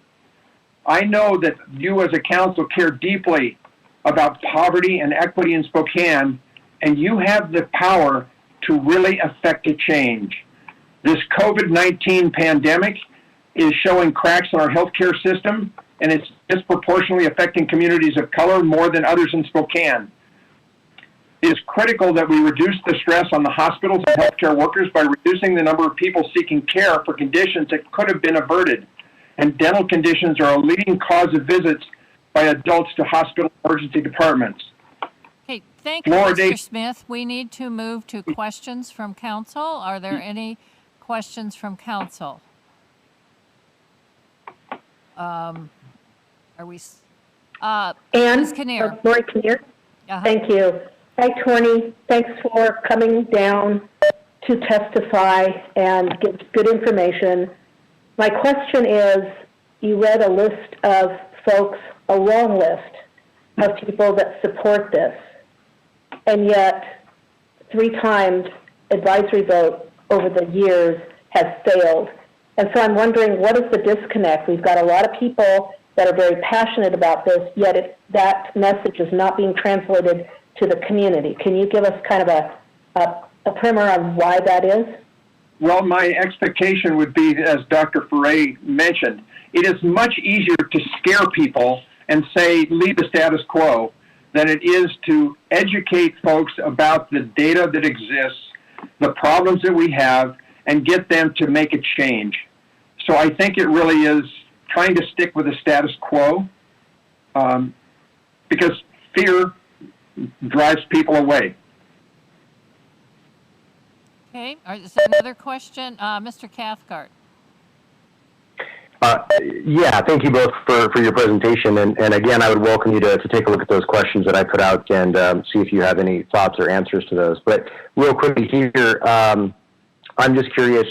I know that you as a council care deeply about poverty and equity in Spokane, and you have the power to really affect a change. This COVID-19 pandemic is showing cracks in our healthcare system, and it's disproportionately affecting communities of color more than others in Spokane. It is critical that we reduce the stress on the hospitals and healthcare workers by reducing the number of people seeking care for conditions that could have been averted. And dental conditions are a leading cause of visits by adults to hospital emergency departments. Okay, thank you, Mr. Smith. We need to move to questions from council. Are there any questions from council? Are we? Ms. Kinnear. Lori Kinnear. Thank you. Hi, Tony. Thanks for coming down to testify and give good information. My question is, you read a list of folks, a long list of people that support this, and yet 3 times advisory vote over the years has failed. And so I'm wondering, what is the disconnect? We've got a lot of people that are very passionate about this, yet that message is not being translated to the community. Can you give us kind of a primer on why that is? Well, my expectation would be, as Dr. Foray mentioned, it is much easier to scare people and say, leave the status quo, than it is to educate folks about the data that exists, the problems that we have, and get them to make a change. So I think it really is trying to stick with the status quo, because fear drives people away. Okay, is there another question? Mr. Cathcart. Yeah, thank you both for your presentation. And again, I would welcome you to take a look at those questions that I put out and see if you have any thoughts or answers to those. But real quickly here, I'm just curious,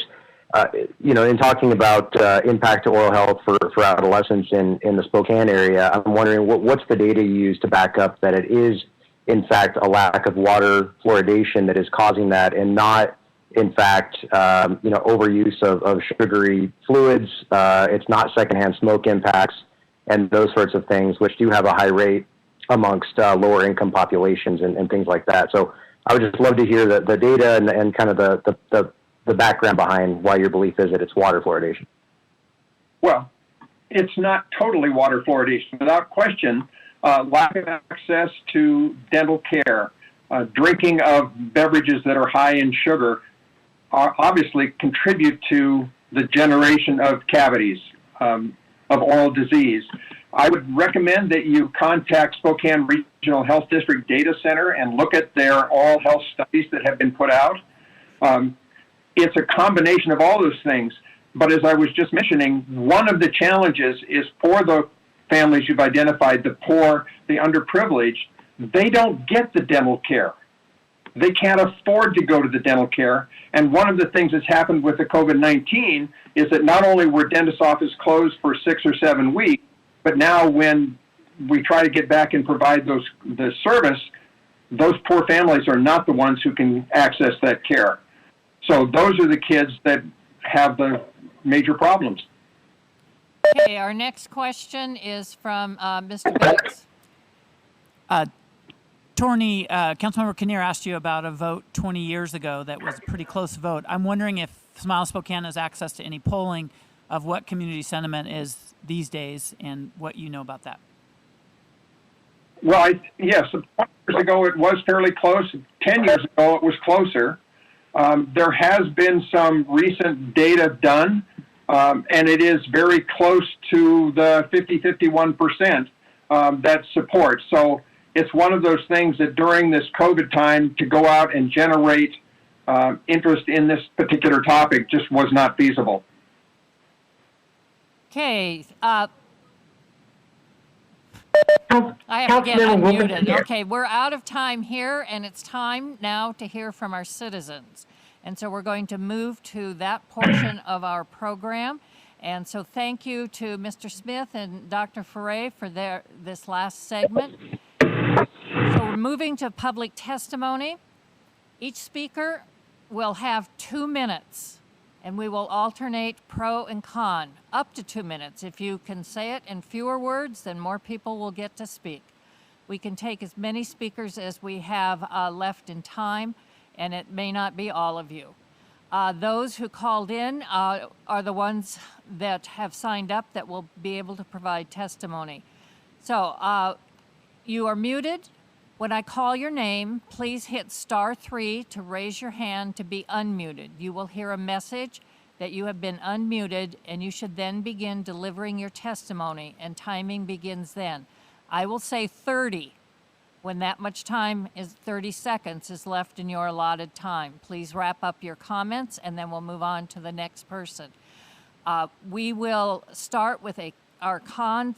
in talking about impact to oral health for adolescents in the Spokane area, I'm wondering what's the data you use to back up that it is, in fact, a lack of water fluoridation that is causing that and not, in fact, overuse of sugary fluids. It's not secondhand smoke impacts and those sorts of things, which do have a high rate amongst lower income populations and things like that. So I would just love to hear the data and kind of the background behind why your belief is that it's water fluoridation. Well, it's not totally water fluoridation. Without question, lack of access to dental care, drinking of beverages that are high in sugar, obviously contribute to the generation of cavities, of oral disease. I would recommend that you contact Spokane Regional Health District Data Center and look at their oral health studies that have been put out. It's a combination of all those things. But as I was just mentioning, one of the challenges is for the families you've identified, the poor, the underprivileged, they don't get the dental care. They can't afford to go to the dental care. And one of the things that's happened with the COVID-19 is that not only were dentist offices closed for 6 or 7 weeks, but now when we try to get back and provide the service, those poor families are not the ones who can access that care. So those are the kids that have the major problems. Okay, our next question is from Mr. Bates. Torney, Councilmember Kinnear asked you about a vote 20 years ago that was a pretty close vote. I'm wondering if Smile Spokane has access to any polling of what community sentiment is these days and what you know about that. Well, yes, 20 years ago it was fairly close. 10 years ago it was closer. There has been some recent data done, and it is very close to the 50-51% that support. So it's one of those things that during this COVID time to go out and generate interest in this particular topic just was not feasible. Okay. I have to get unmuted. Okay, we're out of time here, and it's time now to hear from our citizens. And so we're going to move to that portion of our program. And so thank you to Mr. Smith and Dr. Foray for this last segment. So we're moving to public testimony. Each speaker will have 2 minutes, and we will alternate pro and con, up to 2 minutes. If you can say it in fewer words, then more people will get to speak. We can take as many speakers as we have left in time, and it may not be all of you. Those who called in are the ones that have signed up that will be able to provide testimony. So you are muted. When I call your name, please hit *3 to raise your hand to be unmuted. You will hear a message that you have been unmuted, and you should then begin delivering your testimony, and timing begins then. I will say 30 when that much time is 30 seconds is left in your allotted time. Please wrap up your comments, and then we'll move on to the next person. We will start with our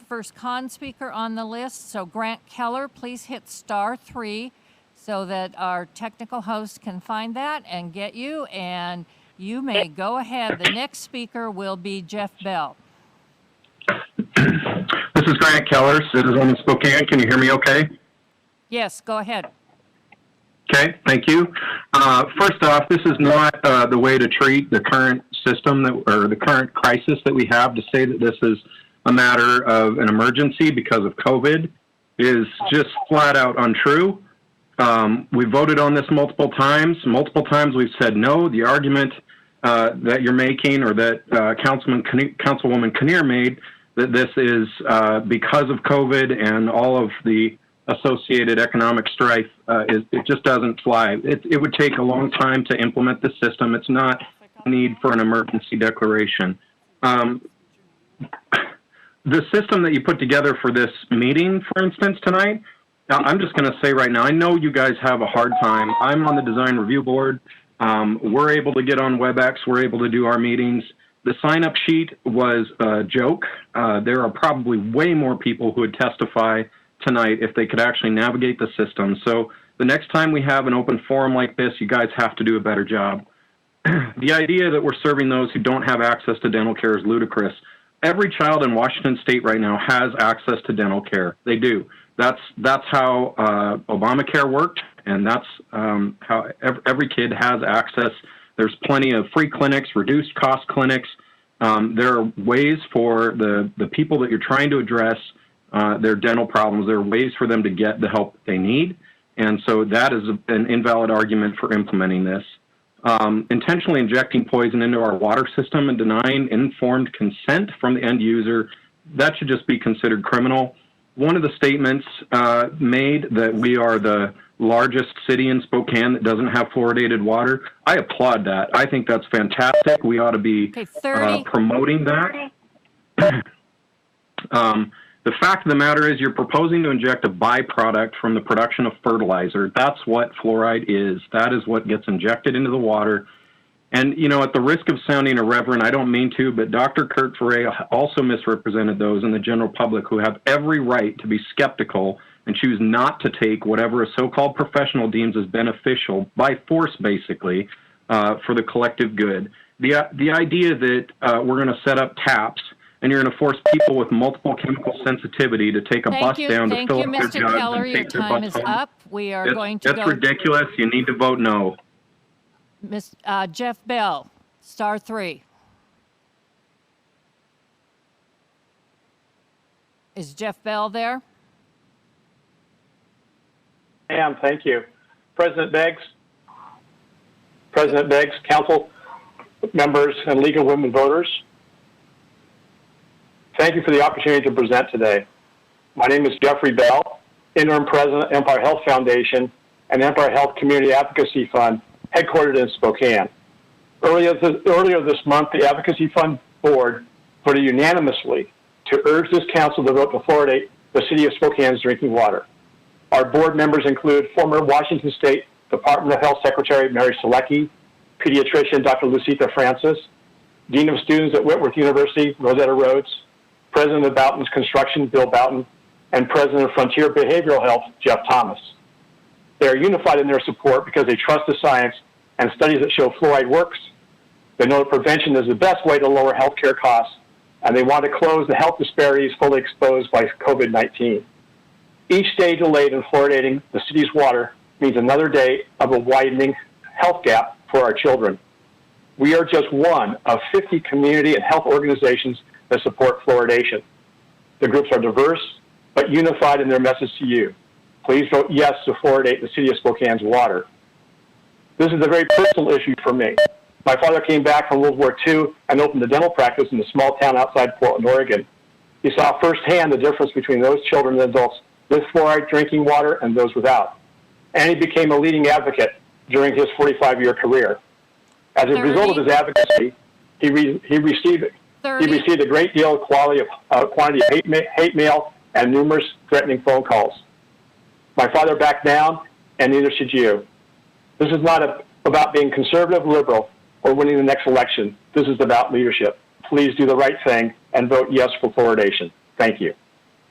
first con speaker on the list. So Grant Keller, please hit *3 so that our technical host can find that and get you, and you may go ahead. The next speaker will be Jeff Bell. This is Grant Keller, citizen of Spokane. Can you hear me okay? Yes, go ahead. Okay, thank you. First off, this is not the way to treat the current system or the current crisis that we have. To say that this is a matter of an emergency because of COVID is just flat out untrue. We voted on this multiple times. Multiple times we've said no. The argument that you're making, or that Councilwoman Kinnear made, that this is because of COVID and all of the associated economic strife, it just doesn't fly. It would take a long time to implement the system. It's not a need for an emergency declaration. The system that you put together for this meeting, for instance, tonight, I'm just going to say right now, I know you guys have a hard time. I'm on the design review board. We're able to get on WebEx. We're able to do our meetings. The sign-up sheet was a joke. There are probably way more people who would testify tonight if they could actually navigate the system. So the next time we have an open forum like this, you guys have to do a better job. The idea that we're serving those who don't have access to dental care is ludicrous. Every child in Washington State right now has access to dental care. They do. That's how Obamacare worked, and that's how every kid has access. There's plenty of free clinics, reduced cost clinics. There are ways for the people that you're trying to address their dental problems. There are ways for them to get the help they need. And so that is an invalid argument for implementing this. Intentionally injecting poison into our water system and denying informed consent from the end user, that should just be considered criminal. One of the statements made that we are the largest city in Spokane that doesn't have fluoridated water, I applaud that. I think that's fantastic. We ought to be promoting that. The fact of the matter is you're proposing to inject a byproduct from the production of fertilizer. That's what fluoride is. That is what gets injected into the water. And, you know, at the risk of sounding irreverent, I don't mean to, but Dr. Kirk Foray also misrepresented those in the general public who have every right to be skeptical and choose not to take whatever a so-called professional deems as beneficial, by force basically, for the collective good. The idea that we're going to set up taps and you're going to force people with multiple chemical sensitivity to take a bus down to fill up their jugs and take their bus home. Thank you, Mr. Keller. Your time is up. We are going to go. That's ridiculous. You need to vote no. Jeff Bell, star 3. Is Jeff Bell there? I am, thank you. President Beggs, council members, and League of Women Voters, thank you for the opportunity to present today. My name is Jeffrey Bell, interim president, Empire Health Foundation, and Empire Health Community Advocacy Fund, headquartered in Spokane. Earlier this month, the Advocacy Fund Board voted unanimously to urge this council to vote to fluoridate the city of Spokane's drinking water. Our board members include former Washington State Department of Health Secretary Mary Selecki, pediatrician Dr. Lucita Francis, Dean of Students at Whitworth University, Rosetta Rhodes, President of Boughton's Construction, Bill Boughton, and President of Frontier Behavioral Health, Jeff Thomas. They are unified in their support because they trust the science and studies that show fluoride works. They know that prevention is the best way to lower healthcare costs, and they want to close the health disparities fully exposed by COVID-19. Each day delayed in fluoridating the city's water means another day of a widening health gap for our children. We are just one of 50 community and health organizations that support fluoridation. The groups are diverse, but unified in their message to you. Please vote yes to fluoridate the city of Spokane's water. This is a very personal issue for me. My father came back from World War II and opened a dental practice in a small town outside Portland, Oregon. He saw firsthand the difference between those children and adults with fluoride drinking water and those without. And he became a leading advocate during his 45-year career. As a result of his advocacy, he received a great deal of quantity of hate mail and numerous threatening phone calls. My father backed down, and neither should you. This is not about being conservative, liberal, or winning the next election. This is about leadership. Please do the right thing and vote yes for fluoridation. Thank you.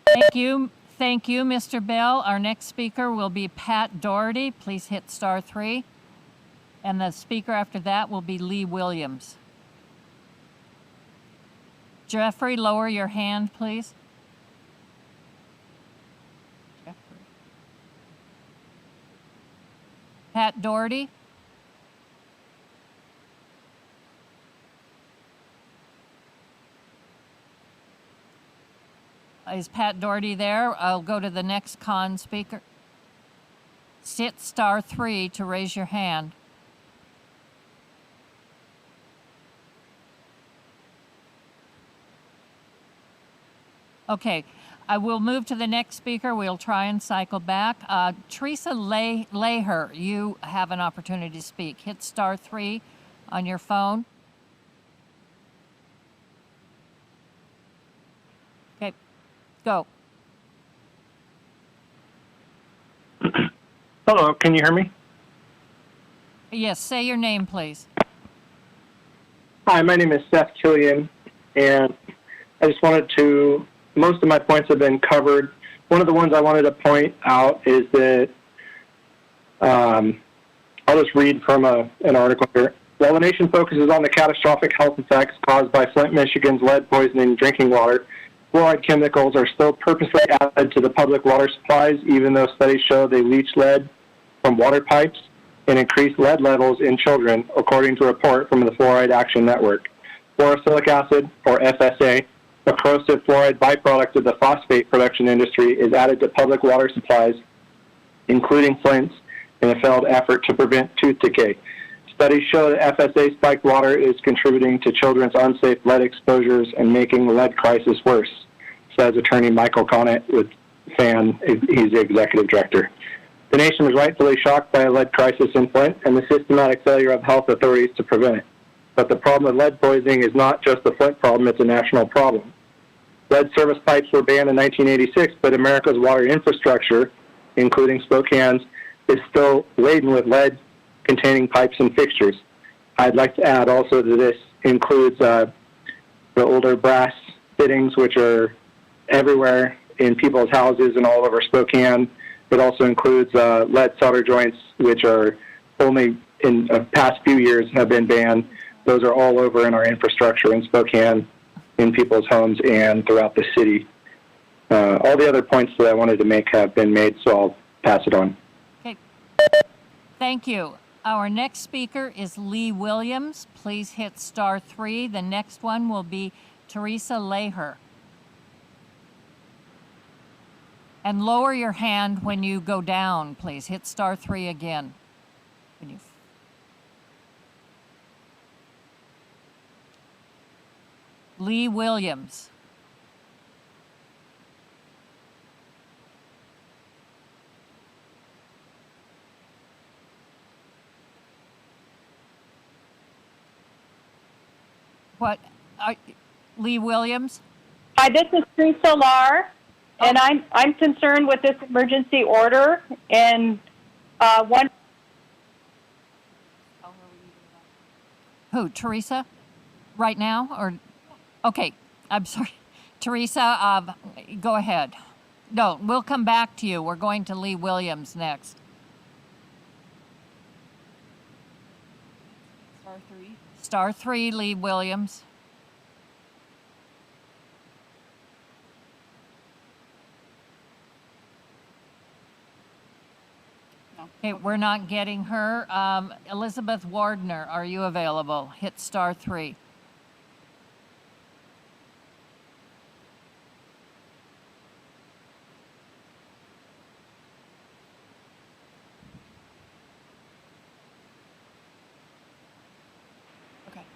Thank you. Thank you, Mr. Bell. Our next speaker will be Pat Doherty. Please hit star 3. And the speaker after that will be Lee Williams. Jeffrey, lower your hand, please. Jeffrey. Pat Doherty. Is Pat Doherty there? I'll go to the next con speaker. Hit star 3 to raise your hand. Okay, I will move to the next speaker. We'll try and cycle back. Teresa Laher, you have an opportunity to speak. Hit star 3 on your phone. Okay, go. Hello, can you hear me? Yes, say your name, please. Hi, my name is Seth Killian, and I just wanted to, most of my points have been covered. One of the ones I wanted to point out is that, I'll just read from an article here. While the nation focuses on the catastrophic health effects caused by Flint, Michigan's lead poisoning drinking water, fluoride chemicals are still purposely added to the public water supplies, even though studies show they leach lead from water pipes and increase lead levels in children, according to a report from the Fluoride Action Network. Fluorosilicic acid, or FSA, a corrosive fluoride byproduct of the phosphate production industry, is added to public water supplies, including Flint's, in a failed effort to prevent tooth decay. Studies show that FSA spiked water is contributing to children's unsafe lead exposures and making the lead crisis worse, says attorney Michael Connett with FAN. He's the executive director. The nation was rightfully shocked by a lead crisis in Flint and the systematic failure of health authorities to prevent it. But the problem with lead poisoning is not just the Flint problem, it's a national problem. Lead service pipes were banned in 1986, but America's water infrastructure, including Spokane's, is still laden with lead-containing pipes and fixtures. I'd like to add also that this includes the older brass fittings, which are everywhere in people's houses and all over Spokane. It also includes lead solder joints, which are only in the past few years have been banned. Those are all over in our infrastructure in Spokane, in people's homes, and throughout the city. All the other points that I wanted to make have been made, so I'll pass it on. Okay. Thank you. Our next speaker is Lee Williams. Please hit *3. The next one will be Teresa Leher. And lower your hand when you go down, please. Hit *3 again. When you Lee Williams. What? Lee Williams? Hi, this is Teresa Lar, and I'm concerned with this emergency order. And one. Who? Teresa? Right now? Or okay, I'm sorry. Teresa, go ahead. No, we'll come back to you. We're going to Lee Williams next. *3, Lee Williams. Okay, we're not getting her. Elizabeth Wardner, are you available? Hit *3.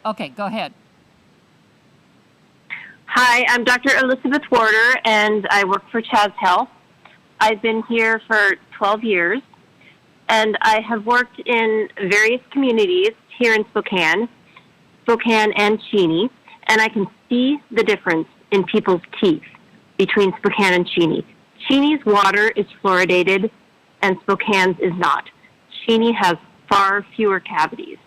Okay, go ahead. Hi, I'm Dr. Elizabeth Warder, and I work for Chaz Health. I've been here for 12 years, and I have worked in various communities here in Spokane and Cheney, and I can see the difference in people's teeth between Spokane and Cheney. Cheney's water is fluoridated, and Spokane's is not. Cheney has far fewer cavities.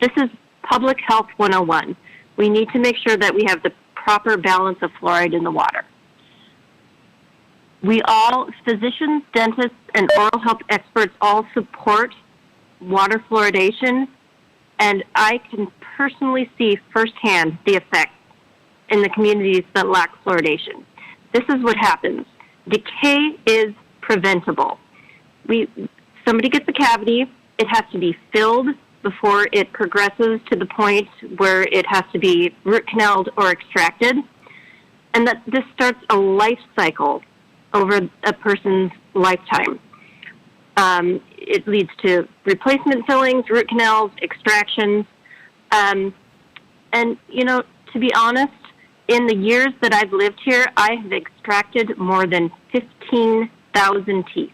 This is Public Health 101. We need to make sure that we have the proper balance of fluoride in the water. We all, physicians, dentists, and oral health experts, all support water fluoridation, and I can personally see firsthand the effects in the communities that lack fluoridation. This is what happens. Decay is preventable. Somebody gets a cavity, it has to be filled before it progresses to the point where it has to be root canaled or extracted. And that this starts a life cycle over a person's lifetime. It leads to replacement fillings, root canals, extractions. And, you know, to be honest, in the years that I've lived here, I have extracted more than 15,000 teeth.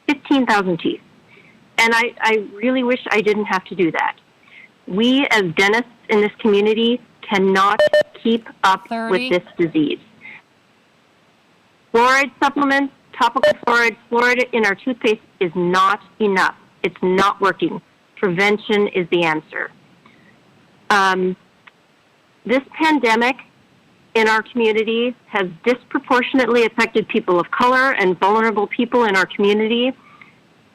15,000 teeth. And I really wish I didn't have to do that. We as dentists in this community cannot keep up 30. with this disease. Fluoride supplements, topical fluoride in our toothpaste is not enough. It's not working. Prevention is the answer. This pandemic in our community has disproportionately affected people of color and vulnerable people in our community.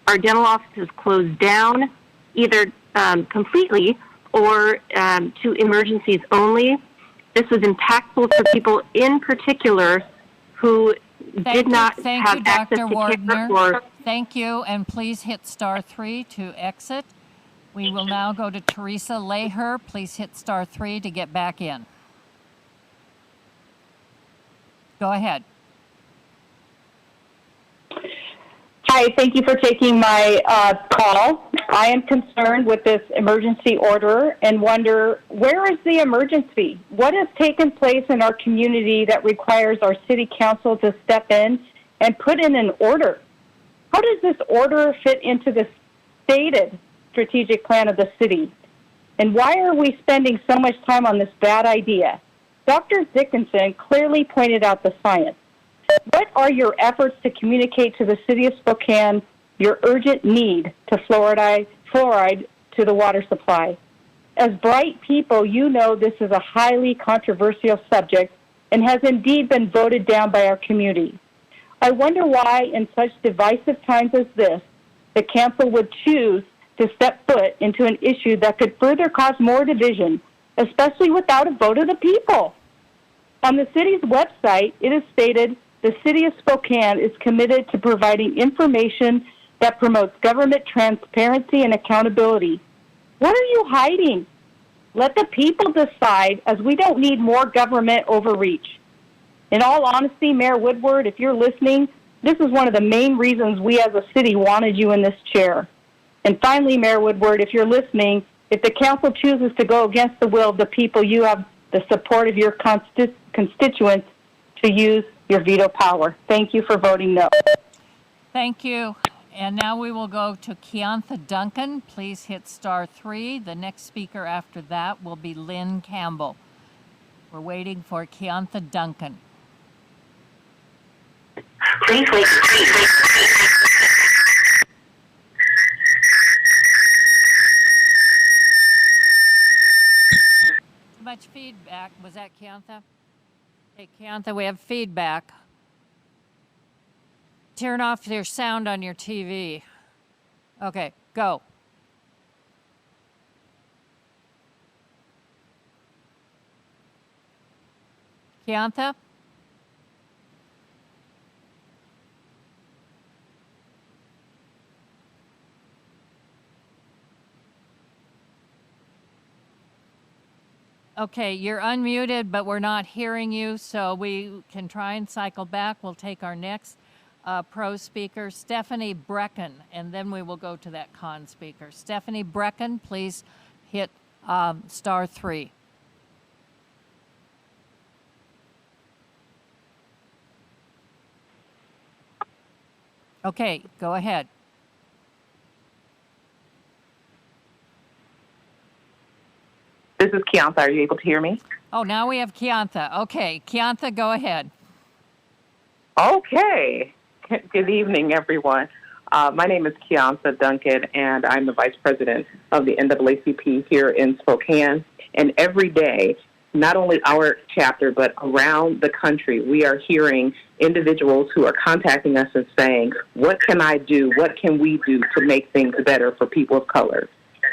Our dental offices closed down, either completely or to emergencies only. This was impactful for people in particular who did not have access to care or... Thank you, and please hit *3 to exit. We will now go to Teresa Leher. Please hit *3 to get back in. Go ahead. Hi, thank you for taking my call. I am concerned with this emergency order and wonder, where is the emergency? What has taken place in our community that requires our city council to step in and put in an order? How does this order fit into the stated strategic plan of the city? And why are we spending so much time on this bad idea? Dr. Dickinson clearly pointed out the science. What are your efforts to communicate to the city of Spokane your urgent need to fluoride to the water supply? As bright people, you know this is a highly controversial subject and has indeed been voted down by our community. I wonder why, in such divisive times as this, the council would choose to step foot into an issue that could further cause more division, especially without a vote of the people. On the city's website, it is stated, the city of Spokane is committed to providing information that promotes government transparency and accountability. What are you hiding? Let the people decide, as we don't need more government overreach. In all honesty, Mayor Woodward, if you're listening, this is one of the main reasons we as a city wanted you in this chair. And finally, Mayor Woodward, if you're listening, if the council chooses to go against the will of the people, you have the support of your constituents to use your veto power. Thank you for voting no. Thank you. And now we will go to Keontha Duncan. Please hit *3. The next speaker after that will be Lynn Campbell. We're waiting for Keontha Duncan. Please wait. Too much feedback. Was that Keontha? Hey, Keontha, we have feedback. Turn off your sound on your TV. Okay, go. Keontha? Okay, you're unmuted, but we're not hearing you, so we can try and cycle back. We'll take our next pro speaker, Stephanie Brecken, and then we will go to that con speaker. Stephanie Brecken, please hit *3. Okay, go ahead. This is Keontha. Are you able to hear me? Oh, now we have Keontha. Okay, Keontha, go ahead. Okay. Good evening, everyone. My name is Keontha Duncan, and I'm the Vice President of the NAACP here in Spokane. And every day, not only our chapter, but around the country, we are hearing individuals who are contacting us and saying, what can I do? What can we do to make things better for people of color?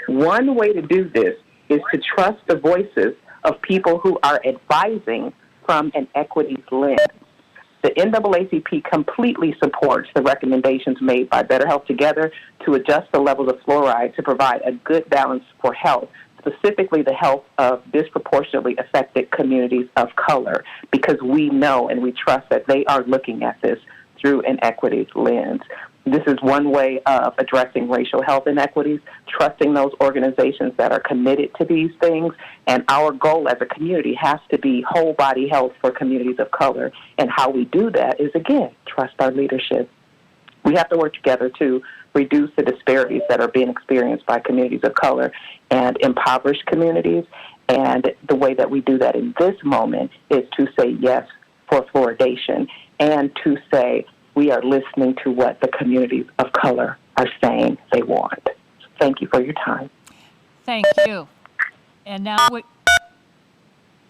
One way to do this is to trust the voices of people who are advising from an equity lens. The NAACP completely supports the recommendations made by Better Health Together to adjust the levels of fluoride to provide a good balance for health, specifically the health of disproportionately affected communities of color, because we know and we trust that they are looking at this through an equity lens. This is one way of addressing racial health inequities, trusting those organizations that are committed to these things. And our goal as a community has to be whole body health for communities of color. And how we do that is, again, trust our leadership. We have to work together to reduce the disparities that are being experienced by communities of color and impoverished communities. And the way that we do that in this moment is to say yes for fluoridation and to say, we are listening to what the communities of color are saying they want. Thank you for your time. Thank you. And now,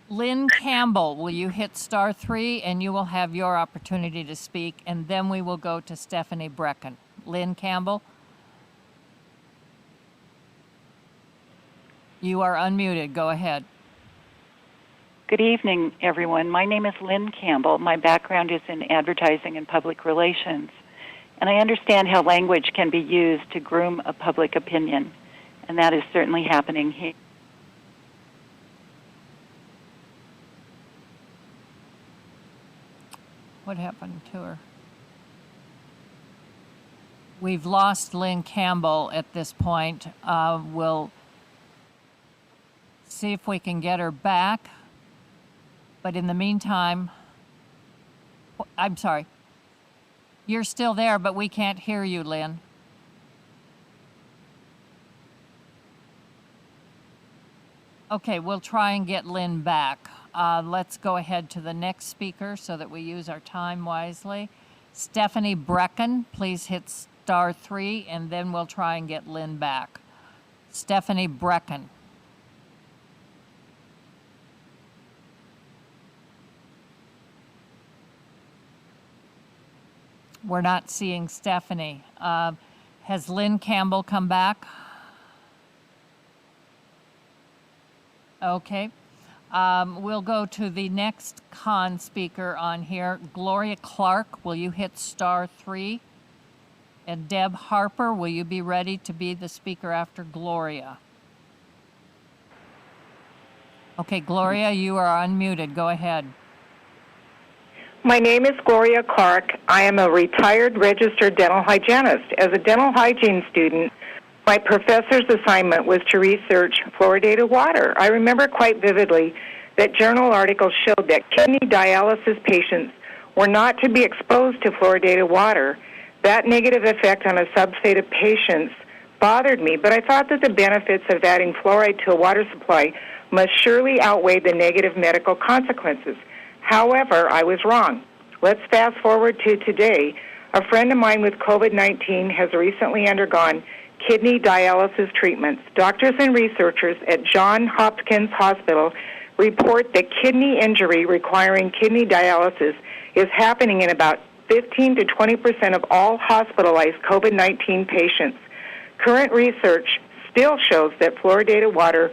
Lynn Campbell, will you hit *3 and you will have your opportunity to speak, and then we will go to Stephanie Brecken. Lynn Campbell? You are unmuted. Go ahead. Good evening, everyone. My name is Lynn Campbell. My background is in advertising and public relations, and I understand how language can be used to groom a public opinion, and that is certainly happening here. What happened to her? We've lost Lynn Campbell at this point. We'll see if we can get her back. But in the meantime, I'm sorry. You're still there, but we can't hear you, Lynn. Okay, we'll try and get Lynn back. Let's go ahead to the next speaker so that we use our time wisely. Stephanie Brecken, please hit *3, and then we'll try and get Lynn back. Stephanie Brecken. We're not seeing Stephanie. Has Lynn Campbell come back? Okay. We'll go to the next con speaker on here. Gloria Clark, will you hit *3? And Deb Harper, will you be ready to be the speaker after Gloria? Okay, Gloria, you are unmuted. Go ahead. My name is Gloria Clark. I am a retired registered dental hygienist. As a dental hygiene student, my professor's assignment was to research fluoridated water. I remember quite vividly that journal articles showed that kidney dialysis patients were not to be exposed to fluoridated water. That negative effect on a subset of patients bothered me, but I thought that the benefits of adding fluoride to a water supply must surely outweigh the negative medical consequences. However, I was wrong. Let's fast forward to today. A friend of mine with COVID-19 has recently undergone kidney dialysis treatments. Doctors and researchers at Johns Hopkins Hospital report that kidney injury requiring kidney dialysis is happening in about 15 to 20% of all hospitalized COVID-19 patients. Current research still shows that fluoridated water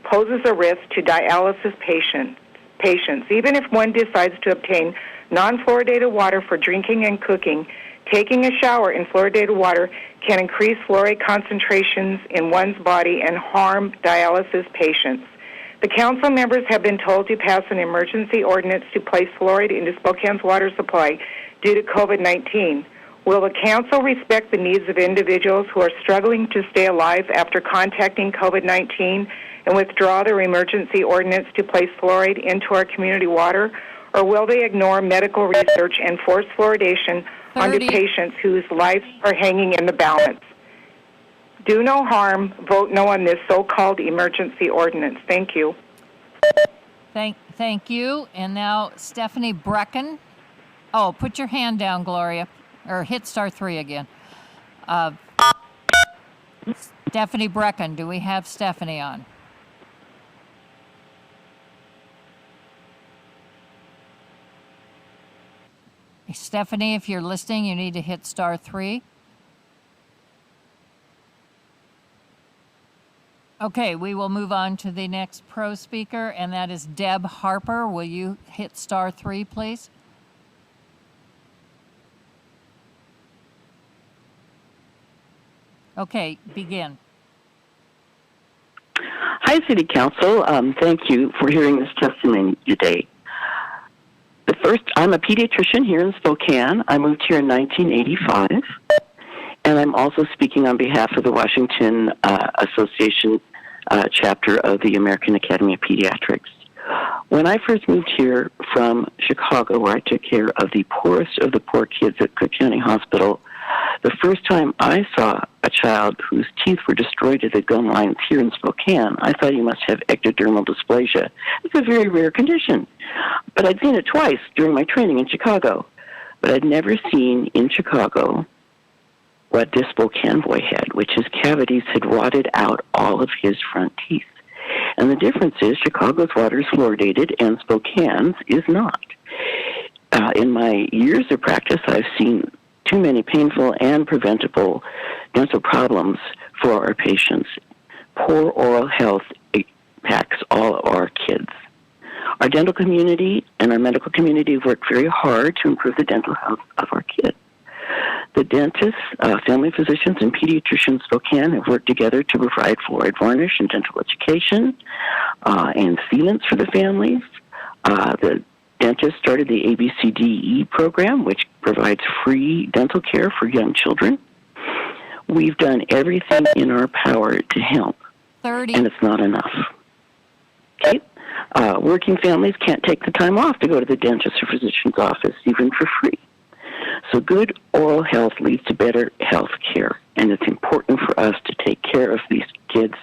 poses a risk to dialysis patients. Even if one decides to obtain non-fluoridated water for drinking and cooking, taking a shower in fluoridated water can increase fluoride concentrations in one's body and harm dialysis patients. The council members have been told to pass an emergency ordinance to place fluoride into Spokane's water supply due to COVID-19. Will the council respect the needs of individuals who are struggling to stay alive after contacting COVID-19 and withdraw their emergency ordinance to place fluoride into our community water? Or will they ignore medical research and force fluoridation onto patients whose lives are hanging in the balance? Do no harm. Vote no on this so-called emergency ordinance. Thank you. Thank you. And now Stephanie Brecken. Oh, put your hand down, Gloria, or hit *3 again. Stephanie Brecken, do we have Stephanie on? Stephanie, if you're listening, you need to hit *3. Okay, we will move on to the next pro speaker, and that is Deb Harper. Will you hit *3, please? Okay, begin. Hi, City Council. Thank you for hearing this testimony today. I'm a pediatrician here in Spokane. I moved here in 1985, and I'm also speaking on behalf of the Washington Association chapter of the American Academy of Pediatrics. When I first moved here from Chicago, where I took care of the poorest of the poor kids at Cook County Hospital, the first time I saw a child whose teeth were destroyed at the gum lines here in Spokane, I thought he must have ectodermal dysplasia. It's a very rare condition. But I'd seen it twice during my training in Chicago. But I'd never seen in Chicago what this Spokane boy had, which his cavities had rotted out all of his front teeth. And the difference is Chicago's water is fluoridated and Spokane's is not. In my years of practice, I've seen too many painful and preventable dental problems for our patients. Poor oral health impacts all of our kids. Our dental community and our medical community have worked very hard to improve the dental health of our kids. The dentists, family physicians, and pediatricians in Spokane have worked together to provide fluoride varnish and dental education and sealants for the families. The dentist started the ABCDE program, which provides free dental care for young children. We've done everything in our power to help, 30. and it's not enough. Okay? Working families can't take the time off to go to the dentist or physician's office, even for free. So good oral health leads to better health care, and it's important for us to take care of these kids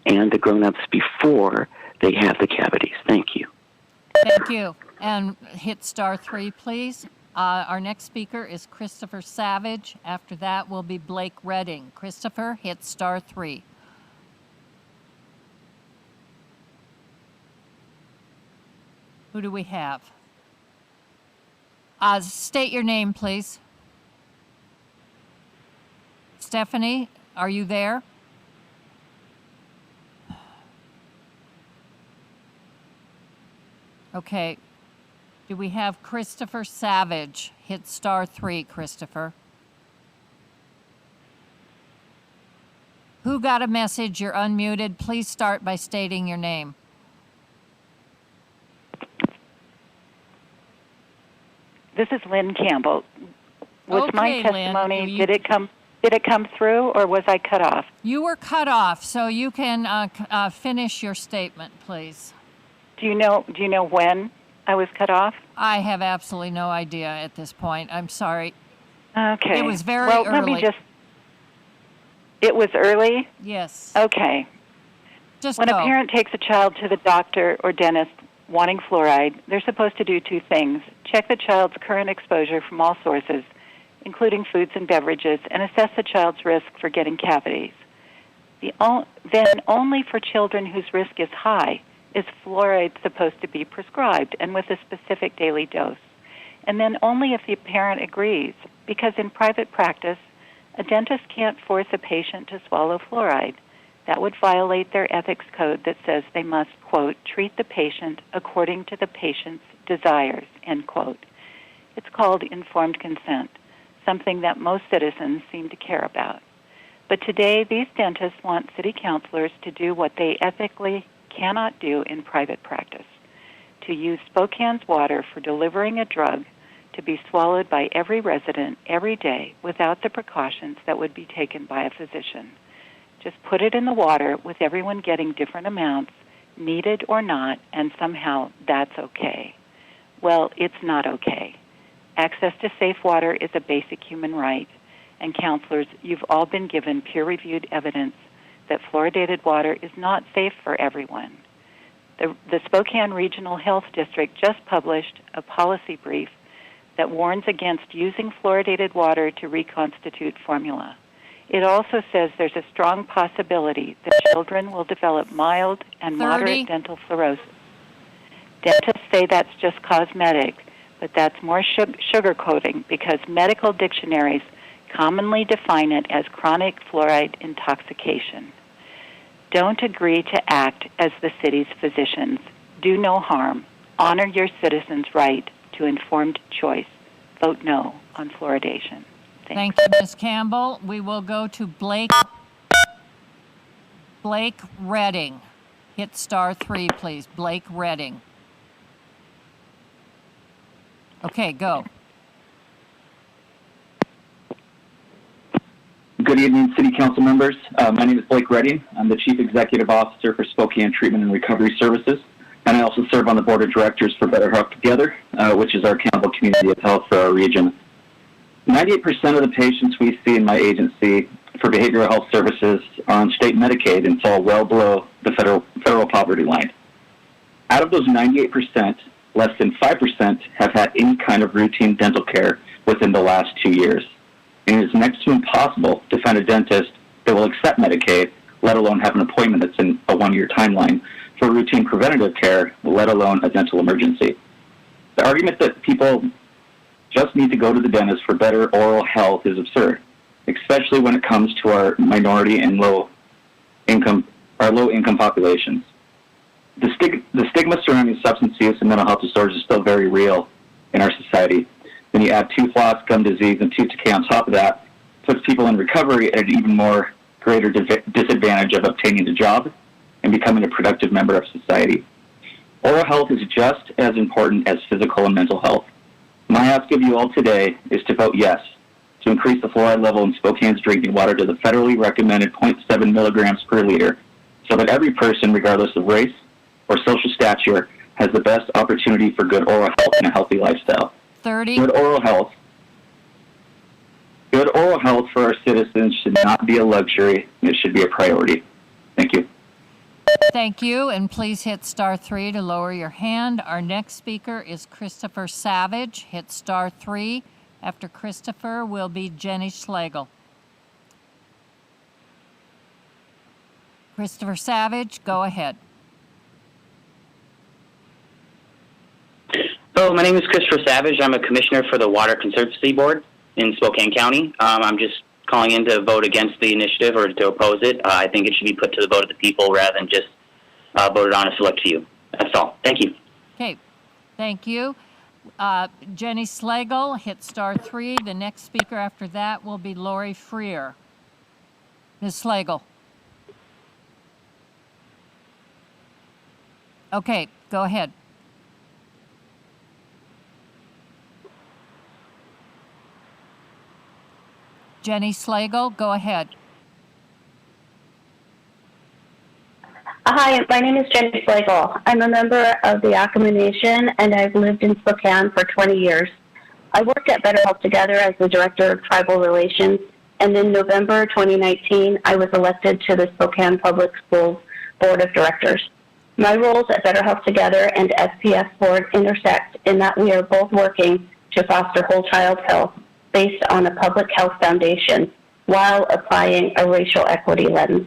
and the grown-ups before they have the cavities. Thank you. Thank you. And hit *3, please. Our next speaker is Christopher Savage. After that will be Blake Redding. Christopher, hit *3. Who do we have? State your name, please. Stephanie, are you there? Okay. Do we have Christopher Savage? Hit *3, Christopher. Who got a message? You're unmuted. Please start by stating your name. This is Lynn Campbell. Was Okay, my testimony, Lynn, did it come through, or was I cut off? You were cut off, so you can finish your statement, please. Do you know when I was cut off? I have absolutely no idea at this point. I'm sorry. Okay. It was very well, early. Let me just. It was early? Yes. Okay. Just when go. a parent takes a child to the doctor or dentist wanting fluoride, they're supposed to do two things. Check the child's current exposure from all sources, including foods and beverages, and assess the child's risk for getting cavities. Then only for children whose risk is high is fluoride supposed to be prescribed, and with a specific daily dose. And then only if the parent agrees, because in private practice, a dentist can't force a patient to swallow fluoride. That would violate their ethics code that says they must, quote, treat the patient according to the patient's desires, end quote. It's called informed consent, something that most citizens seem to care about. But today, these dentists want city councilors to do what they ethically cannot do in private practice, to use Spokane's water for delivering a drug to be swallowed by every resident every day without the precautions that would be taken by a physician. Just put it in the water with everyone getting different amounts, needed or not, and somehow that's okay. Well, it's not okay. Access to safe water is a basic human right, and counselors, you've all been given peer-reviewed evidence that fluoridated water is not safe for everyone. The Spokane Regional Health District just published a policy brief that warns against using fluoridated water to reconstitute formula. It also says there's a strong possibility that children will develop mild and moderate dental fluorosis. Dentists say that's just cosmetic, but that's more sugar coating because medical dictionaries commonly define it as chronic fluoride intoxication. Don't agree to act as the city's physicians. Do no harm. Honor your citizens' right to informed choice. Vote no on fluoridation. Thank you, Ms. Campbell. We will go to Blake Redding. Hit *3, please. Blake Redding. Okay, go. Good evening, City Council members. My name is Blake Redding. I'm the Chief Executive Officer for Spokane Treatment and Recovery Services, and I also serve on the Board of Directors for Better Health Together, which is our accountable community of health for our region. 98% of the patients we see in my agency for behavioral health services are on state Medicaid and fall well below the federal poverty line. Out of those 98%, less than 5% have had any kind of routine dental care within the last 2 years. And it is next to impossible to find a dentist that will accept Medicaid, let alone have an appointment that's in a 1-year timeline for routine preventative care, let alone a dental emergency. The argument that people just need to go to the dentist for better oral health is absurd, especially when it comes to our minority and low income populations. The stigma surrounding substance use and mental health disorders is still very real in our society. Then you add tooth loss, gum disease, and tooth decay on top of that, puts people in recovery at an even more greater disadvantage of obtaining a job and becoming a productive member of society. Oral health is just as important as physical and mental health. My ask of you all today is to vote yes to increase the fluoride level in Spokane's drinking water to the federally recommended 0.7 milligrams per liter, so that every person, regardless of race or social stature, has the best opportunity for good oral health and a healthy lifestyle. 30. Good oral health for our citizens should not be a luxury. It should be a priority. Thank you. Thank you, and please hit *3 to lower your hand. Our next speaker is Christopher Savage. Hit *3. After Christopher will be Jenny Schlegel. Christopher Savage, go ahead. Hello, my name is Christopher Savage. I'm a commissioner for the Water Conservancy Board in Spokane County. I'm just calling in to vote against the initiative or to oppose it. I think it should be put to the vote of the people rather than just voted on a select few. That's all. Thank you. Okay, thank you. Jenny Schlegel, hit *3. The next speaker after that will be Lori Freer. Ms. Schlegel. Okay, go ahead. Jenny Schlegel, go ahead. Hi, my name is Jenny Schlegel. I'm a member of the Yakima Nation, and I've lived in Spokane for 20 years. I worked at Better Health Together as the Director of Tribal Relations, and in November 2019, I was elected to the Spokane Public Schools Board of Directors. My roles at Better Health Together and SPS Board intersect in that we are both working to foster whole child health based on a public health foundation while applying a racial equity lens.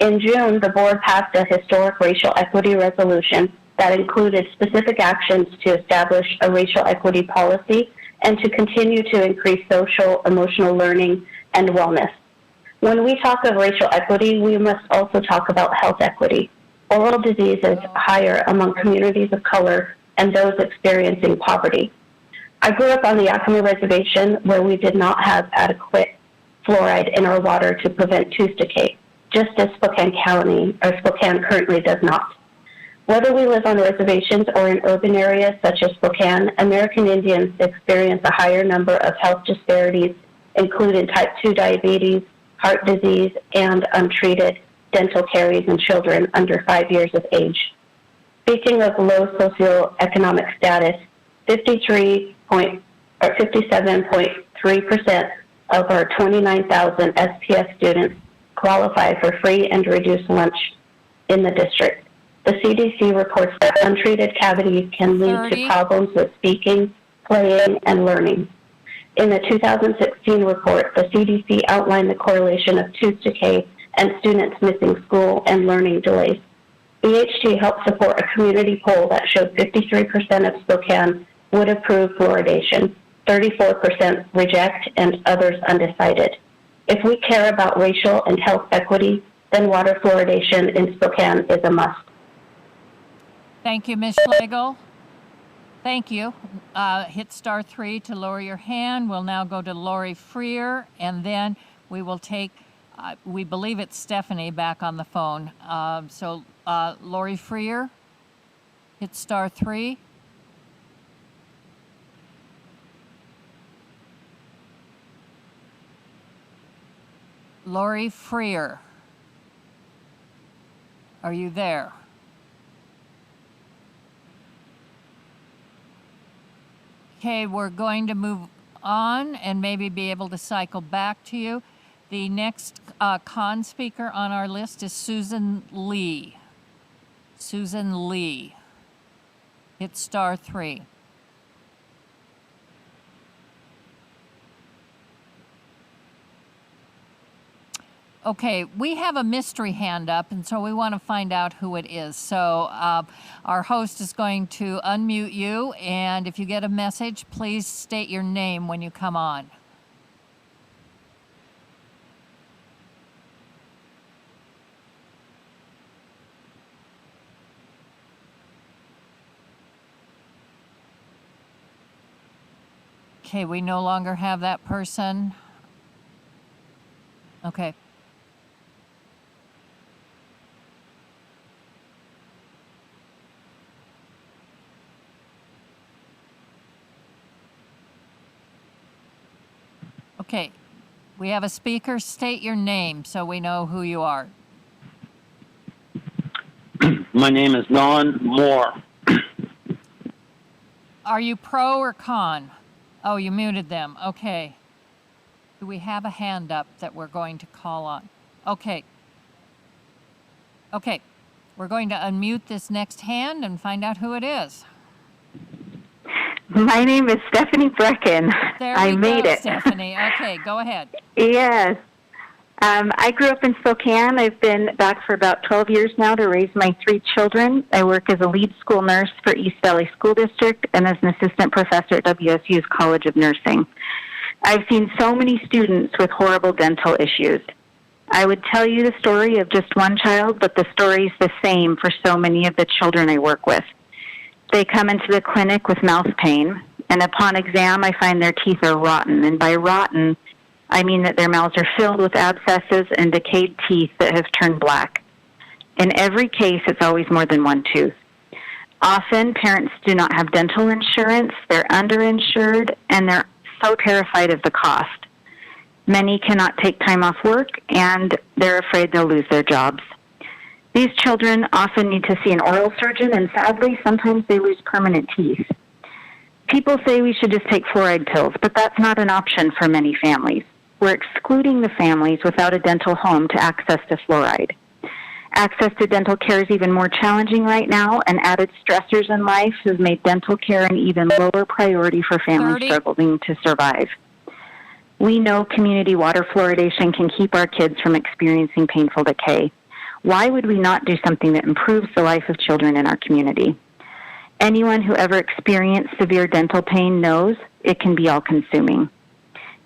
In June, the board passed a historic racial equity resolution that included specific actions to establish a racial equity policy and to continue to increase social, emotional learning, and wellness. When we talk of racial equity, we must also talk about health equity. Oral disease is higher among communities of color and those experiencing poverty. I grew up on the Yakima Reservation where we did not have adequate fluoride in our water to prevent tooth decay, just as Spokane currently does not. Whether we live on reservations or in urban areas such as Spokane, American Indians experience a higher number of health disparities, including type 2 diabetes, heart disease, and untreated dental caries in children under 5 years of age. Speaking of low socioeconomic status, 57.3% of our 29,000 SPS students qualify for free and reduced lunch in the district. The CDC reports that untreated cavities can lead to problems with speaking, playing, and learning. In the 2016 report, the CDC outlined the correlation of tooth decay and students missing school and learning delays. BHT helped support a community poll that showed 53% of Spokane would approve fluoridation, 34% reject, and others undecided. If we care about racial and health equity, then water fluoridation in Spokane is a must. Thank you, Ms. Schlegel. Thank you. Hit *3 to lower your hand. We'll now go to Lori Freer, and then we will take, we believe it's Stephanie back on the phone. Lori Freer, hit *3. Lori Freer, are you there? Okay, we're going to move on and maybe be able to cycle back to you. The next con speaker on our list is Susan Lee. Susan Lee. Hit *3. Okay, we have a mystery hand up, and so we want to find out who it is. So our host is going to unmute you, and if you get a message, please state your name when you come on. Okay, we no longer have that person. Okay. Okay, we have a speaker. State your name so we know who you are. My name is Don Moore. Are you pro or con? Oh, you muted them. Okay. Do we have a hand up that we're going to call on? Okay. Okay. We're going to unmute this next hand and find out who it is. My name is Stephanie Brecken. I made it. Stephanie. Okay, go ahead. Yes. I grew up in Spokane. I've been back for about 12 years now to raise my 3 children. I work as a lead school nurse for East Valley School District and as an assistant professor at WSU's College of Nursing. I've seen so many students with horrible dental issues. I would tell you the story of just one child, but the story is the same for so many of the children I work with. They come into the clinic with mouth pain, and upon exam, I find their teeth are rotten. And by rotten, I mean that their mouths are filled with abscesses and decayed teeth that have turned black. In every case, it's always more than one tooth. Often, parents do not have dental insurance, they're underinsured, and they're so terrified of the cost. Many cannot take time off work, and they're afraid they'll lose their jobs. These children often need to see an oral surgeon, and sadly, sometimes they lose permanent teeth. People say we should just take fluoride pills, but that's not an option for many families. We're excluding the families without a dental home to access to fluoride. Access to dental care is even more challenging right now, and added stressors in life have made dental care an even lower priority for families struggling to survive. We know community water fluoridation can keep our kids from experiencing painful decay. Why would we not do something that improves the life of children in our community? Anyone who ever experienced severe dental pain knows it can be all-consuming.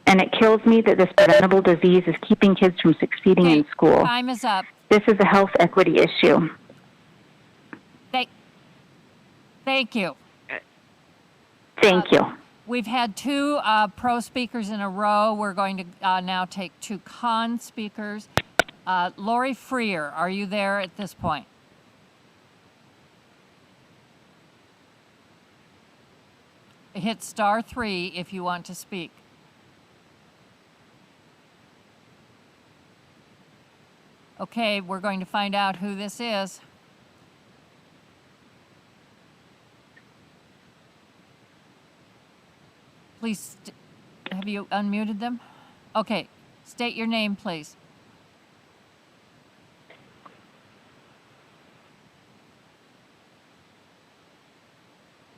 And it kills me that this preventable disease is keeping kids from succeeding in school. Time is up. This is a health equity issue. Thank you. Thank you. We've had 2 pro speakers in a row. We're going to now take 2 con speakers. Lori Freer, are you there at this point? Hit *3 if you want to speak. Okay, we're going to find out who this is. Please, have you unmuted them? Okay, state your name, please.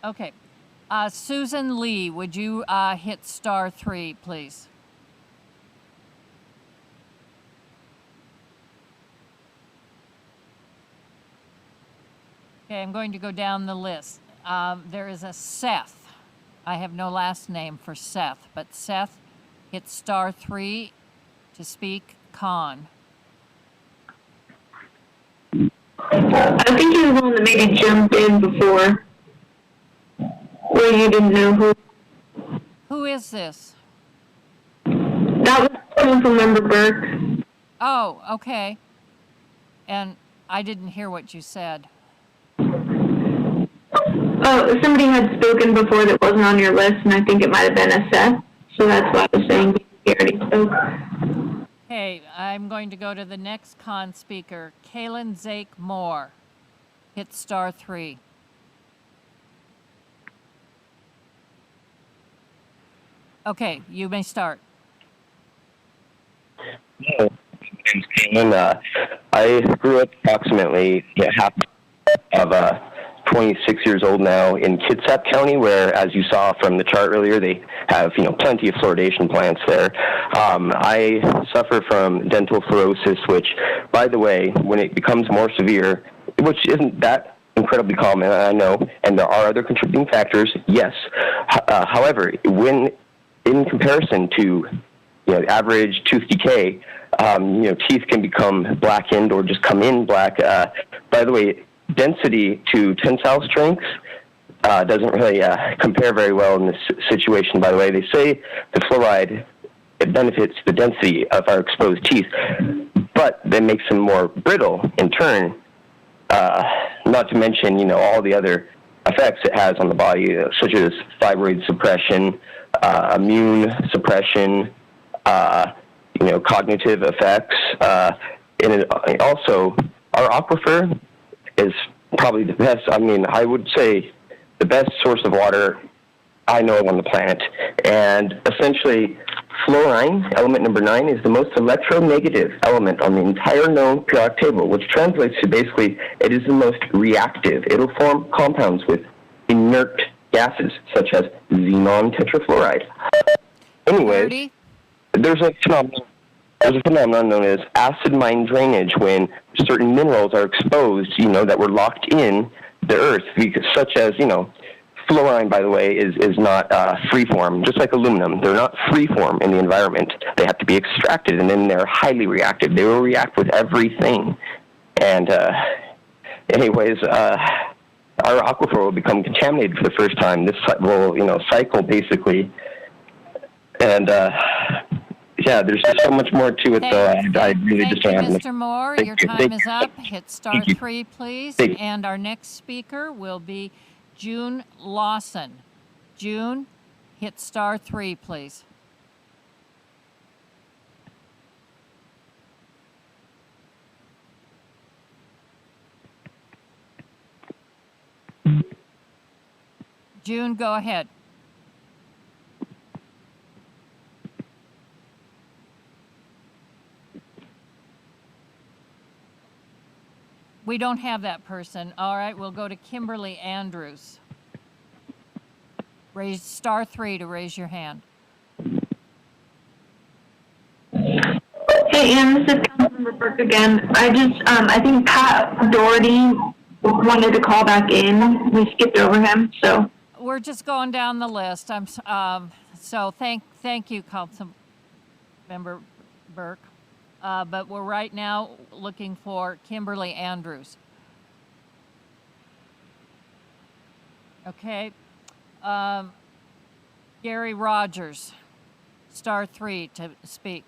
Okay. Susan Lee, would you hit *3, please? Okay, I'm going to go down the list. There is a Seth. I have no last name for Seth, but Seth, hit *3 to speak. Con. I think you were the one that maybe jumped in before, where you didn't know who. Who is this? That was Councilmember Burke. Oh, okay. And I didn't hear what you said. Oh, somebody had spoken before that wasn't on your list, and I think it might have been a Seth. So that's why I was saying he already spoke. Okay, I'm going to go to the next con speaker, Kaylin Zake Moore. Hit *3. Okay, you may start. Hello, my name's Kaylin. I grew up approximately half of 26 years old now in Kitsap County, where, as you saw from the chart earlier, they have, plenty of fluoridation plants there. I suffer from dental fluorosis, which, by the way, when it becomes more severe, which isn't that incredibly common, I know, and there are other contributing factors, yes. However, when in comparison to average tooth decay, teeth can become blackened or just come in black. By the way, density to tensile strength doesn't really compare very well in this situation. By the way, they say the fluoride, it benefits the density of our exposed teeth, but that makes them more brittle in turn. Not to mention, all the other effects it has on the body, such as fibroid suppression, immune suppression, cognitive effects, and also our aquifer is probably the best. I would say the best source of water I know on the planet. And essentially, fluorine, element number 9, is the most electronegative element on the entire known periodic table, which translates to basically it is the most reactive. It'll form compounds with inert gases, such as xenon tetrafluoride. Anyways, there's a phenomenon known as acid mine drainage when certain minerals are exposed, that were locked in the earth, because, such as, fluorine, by the way, is not free-form, just like aluminum. They're not free-form in the environment. They have to be extracted, and then they're highly reactive. They will react with everything. And anyways, our aquifer will become contaminated for the first time. This will, cycle, basically. And, yeah, there's just so much more to it, though. I really just don't have enough. Mr. Moore, your time is up. Hit star 3, please. And our next speaker will be June Lawson. June, hit star 3, please. June, go ahead. We don't have that person. All right, we'll go to Kimberly Andrews. Raise star 3 to raise your hand. Hey, Ann, this is Councilmember Burke again. I think Pat Doherty wanted to call back in. We skipped over him, so. We're just going down the list. So thank you, Councilmember Burke. But we're right now looking for Kimberly Andrews. Okay. Gary Rogers, star 3 to speak.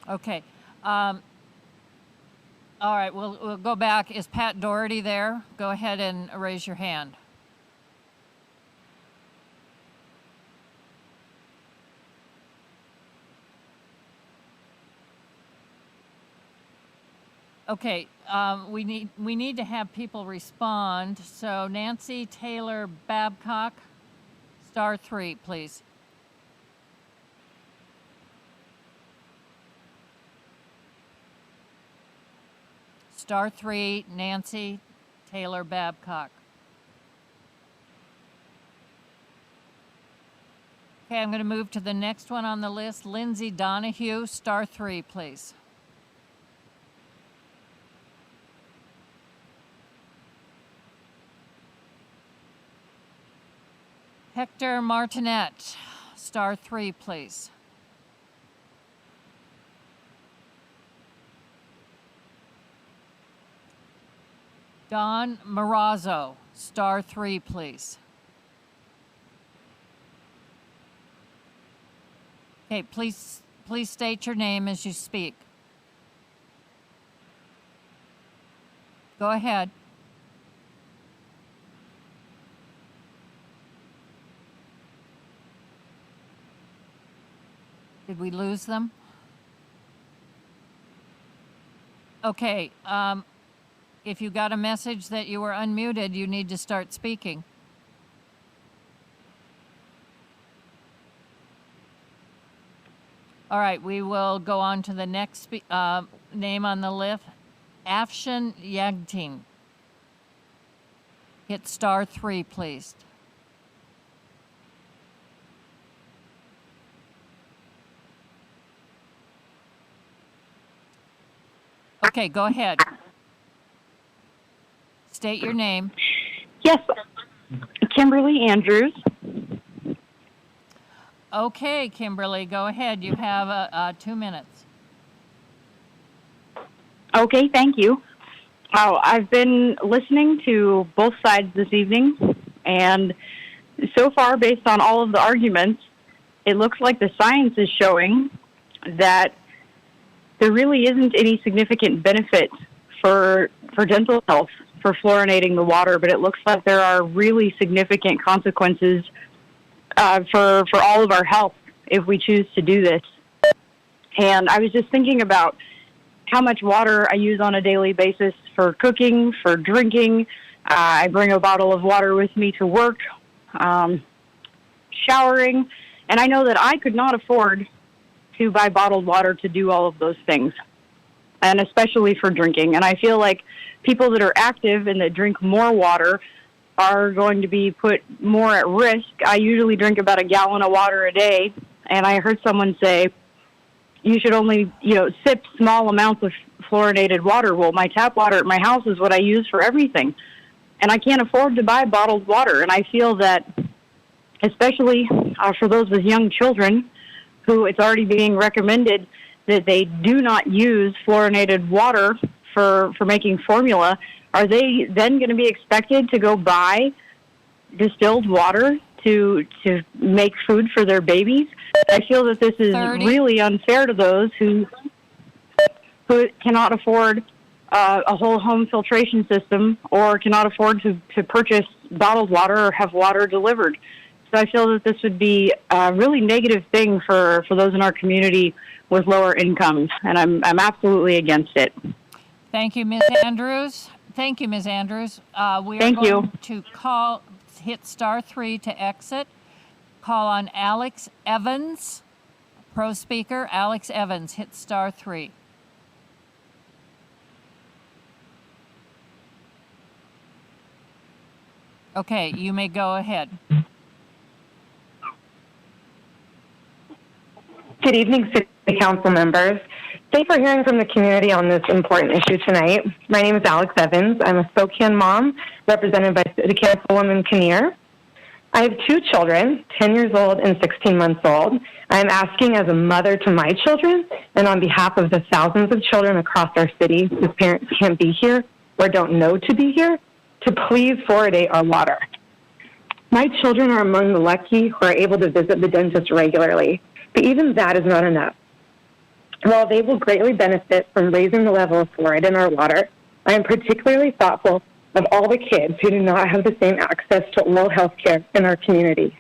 Okay. All right, we'll go back. Is Pat Doherty there? Go ahead and raise your hand. Okay, we need to have people respond. So Nancy Taylor Babcock, star 3, please. Star 3, Nancy Taylor Babcock. Okay, I'm going to move to the next one on the list. Lindsay Donahue, star 3, please. Hector Martinet, star 3, please. Don Marazzo, star 3, please. Okay, please state your name as you speak. Go ahead. Did we lose them? Okay, if you got a message that you were unmuted, you need to start speaking. All right, we will go on to the next name on the list, Afshin Yagtin. Hit *3, please. Okay, go ahead. State your name. Yes, Kimberly Andrews. Okay, Kimberly, go ahead. You have 2 minutes. Okay, thank you. I've been listening to both sides this evening, and so far, based on all of the arguments, it looks like the science is showing that there really isn't any significant benefit for dental health for fluorinating the water, but it looks like there are really significant consequences for all of our health if we choose to do this. And I was just thinking about how much water I use on a daily basis for cooking, for drinking. I bring a bottle of water with me to work, showering, and I know that I could not afford to buy bottled water to do all of those things, and especially for drinking. And I feel like people that are active and that drink more water are going to be put more at risk. I usually drink about a gallon of water a day, and I heard someone say, you should only, sip small amounts of fluorinated water. Well, my tap water at my house is what I use for everything, and I can't afford to buy bottled water. And I feel that, especially for those with young children, who it's already being recommended that they do not use fluorinated water for making formula, are they then going to be expected to go buy distilled water to make food for their babies? I feel that this is 30. really unfair to those who cannot afford a whole home filtration system or cannot afford to purchase bottled water or have water delivered. So I feel that this would be a really negative thing for those in our community with lower incomes, and I'm absolutely against it. Thank you, Ms. Andrews. Thank you, Ms. Andrews. We are Thank you. going to hit *3 to exit. Call on Alex Evans, pro speaker. Alex Evans, hit *3. Okay, you may go ahead. Good evening, City Council members. Thanks for hearing from the community on this important issue tonight. My name is Alex Evans. I'm a Spokane mom, represented by City Councilwoman Kinnear. I have 2 children, 10 years old and 16 months old. I am asking as a mother to my children and on behalf of the thousands of children across our city whose parents can't be here or don't know to be here, to please fluoridate our water. My children are among the lucky who are able to visit the dentist regularly, but even that is not enough. While they will greatly benefit from raising the level of fluoride in our water, I am particularly thoughtful of all the kids who do not have the same access to oral health care in our community.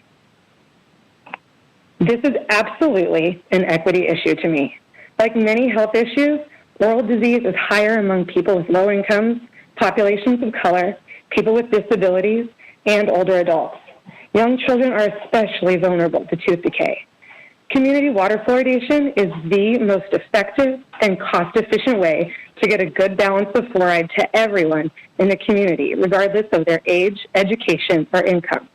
This is absolutely an equity issue to me. Like many health issues, oral disease is higher among people with low incomes, populations of color, people with disabilities, and older adults. Young children are especially vulnerable to tooth decay. Community water fluoridation is the most effective and cost-efficient way to get a good balance of fluoride to everyone in the community, regardless of their age, education, or income.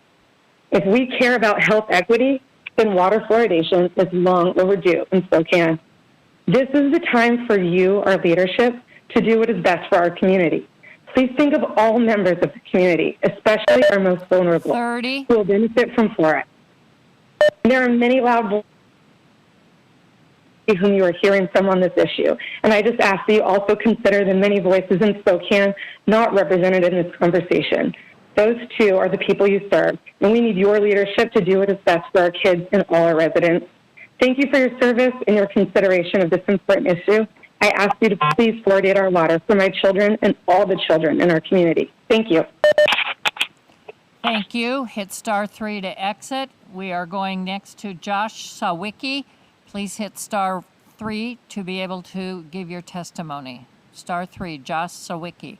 If we care about health equity, then water fluoridation is long overdue in Spokane. This is the time for you, our leadership, to do what is best for our community. Please think of all members of the community, especially our most vulnerable, 30. who will benefit from fluoride. There are many loud voices whom you are hearing from on this issue. And I just ask that you also consider the many voices in Spokane not represented in this conversation. Those too are the people you serve, and we need your leadership to do what is best for our kids and all our residents. Thank you for your service and your consideration of this important issue. I ask you to please fluoridate our water for my children and all the children in our community. Thank you. Thank you. Hit *3 to exit. We are going next to Josh Sawicki. Please hit *3 to be able to give your testimony. *3, Josh Sawicki.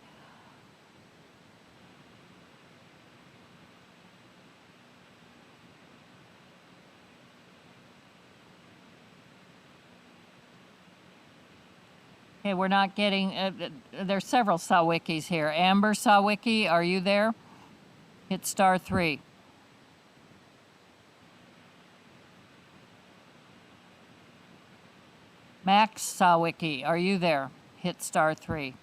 Okay, we're not getting, there's several Sawicki's here. Amber Sawicki, are you there? Hit star 3. Max Sawicki, are you there? Hit star 3.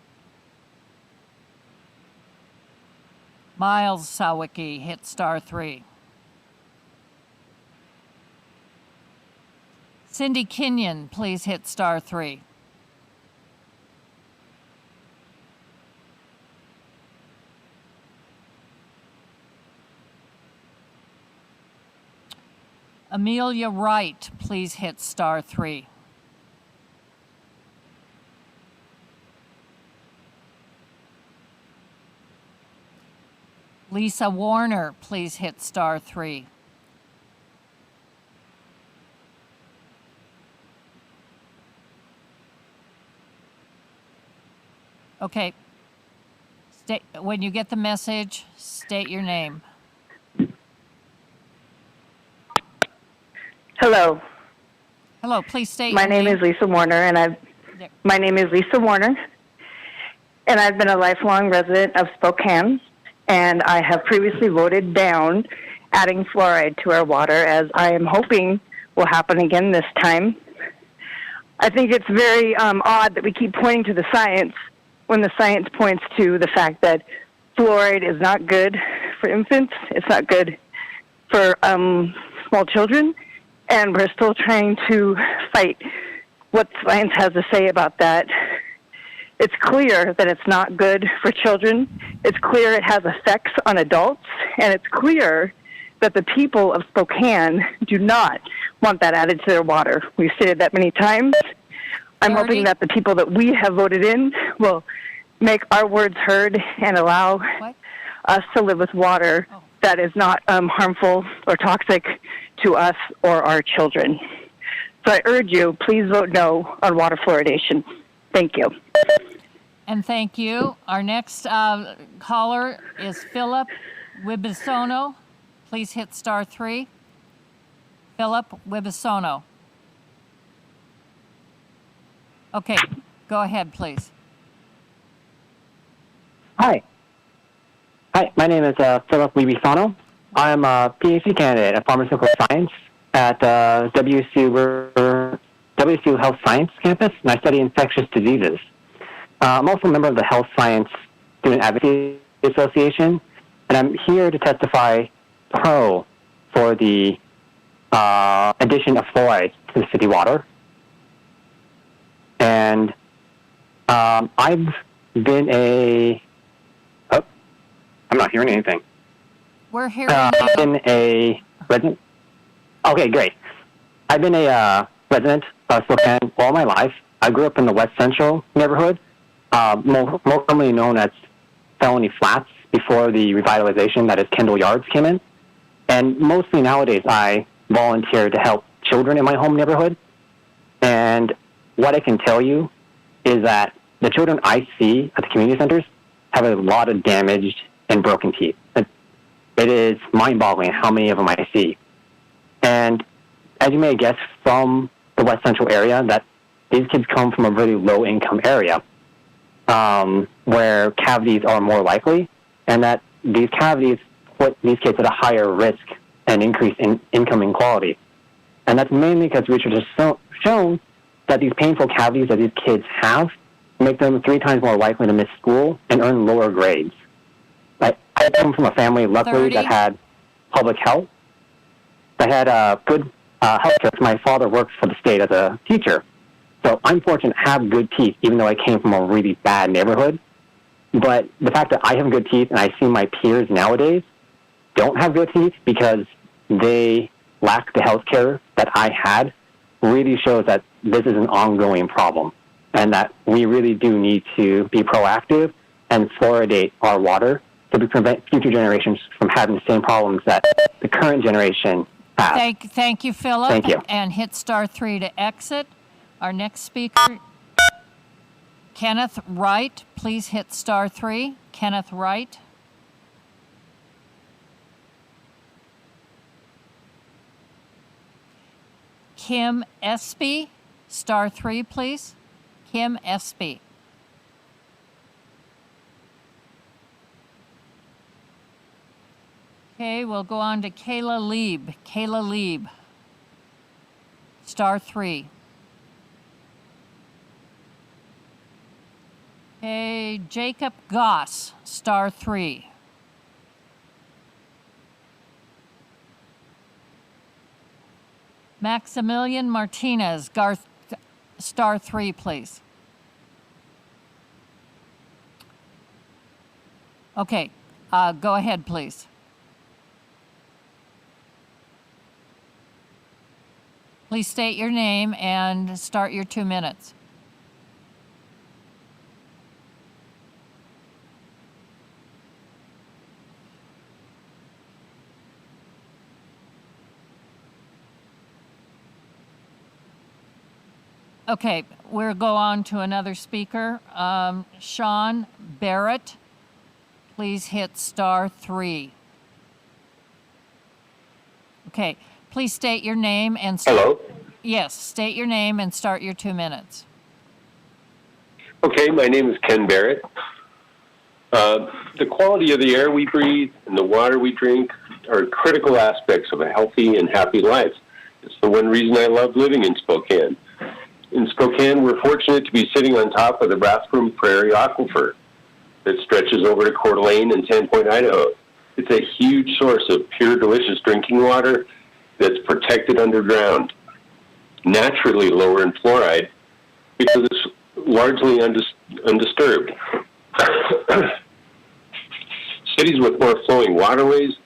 Miles Sawicki, hit star 3. Cindy Kenyon, please hit star 3. Amelia Wright, please hit star 3. Lisa Warner, please hit star 3. Okay. When you get the message, state your name. Hello. Hello, please state My your name is Lisa Warner, and my name is Lisa Warner, and I've been a lifelong resident of Spokane, and I have previously voted down adding fluoride to our water, as I am hoping will happen again this time. I think it's very odd that we keep pointing to the science when the science points to the fact that fluoride is not good for infants, it's not good for small children, and we're still trying to fight what science has to say about that. It's clear that it's not good for children. It's clear it has effects on adults, and it's clear that the people of Spokane do not want that added to their water. We've stated that many times. I'm hoping that the people that we have voted in will make our words heard and allow us to live with water that is not harmful or toxic to us or our children. So I urge you, please vote no on water fluoridation. Thank you. And thank you. Our next caller is Philip Wibisono. Please hit star 3. Philip Wibisono. Okay, go ahead, please. Hi, my name is Philip Wibisono. I'm a PhD candidate in pharmaceutical science at WSU Health Science campus, and I study infectious diseases. I'm also a member of the Health Science Student Advocacy Association, and I'm here to testify pro for the addition of fluoride to the city water. And I've been I'm not hearing anything. We're hearing I've been a resident. Okay, great. I've been a resident of Spokane all my life. I grew up in the West Central neighborhood, more commonly known as Felony Flats, before the revitalization that is Kendall Yards came in. And mostly nowadays, I volunteer to help children in my home neighborhood. And what I can tell you is that the children I see at the community centers have a lot of damaged and broken teeth. It is mind-boggling how many of them I see. And as you may guess from the West Central area, that these kids come from a really low-income area where cavities are more likely, and that these cavities put these kids at a higher risk and increase in income inequality. And that's mainly because research has shown that these painful cavities that these kids have make them 3 times more likely to miss school and earn lower grades. I come from a family, luckily, that had public health, that had good health care. My father worked for the state as a teacher. So I'm fortunate to have good teeth, even though I came from a really bad neighborhood. But the fact that I have good teeth and I see my peers nowadays don't have good teeth because they lack the health care that I had really shows that this is an ongoing problem and that we really do need to be proactive and fluoridate our water to prevent future generations from having the same problems that the current generation has. Thank you, Philip. Thank you. And hit star 3 to exit. Our next speaker, Kenneth Wright. Please hit star 3. Kenneth Wright. Kim Espy, star 3, please. Kim Espy. Okay, we'll go on to Kayla Lieb. Kayla Lieb, star 3. Okay, Jacob Goss, star 3. Maximilian Martinez, star 3, please. Okay, go ahead, please. Please state your name and start your 2 minutes. Okay, we'll go on to another speaker. Sean Barrett, please hit star 3. Okay, please state your name and Hello? Yes, state your name and start your 2 minutes. Okay, my name is Ken Barrett. The quality of the air we breathe and the water we drink are critical aspects of a healthy and happy life. It's the one reason I love living in Spokane. In Spokane, we're fortunate to be sitting on top of the Bathroom Prairie Aquifer that stretches over to Coeur d'Alene and Sandpoint, Idaho. It's a huge source of pure, delicious drinking water that's protected underground, naturally lower in fluoride because it's largely undisturbed. Cities with more flowing waterways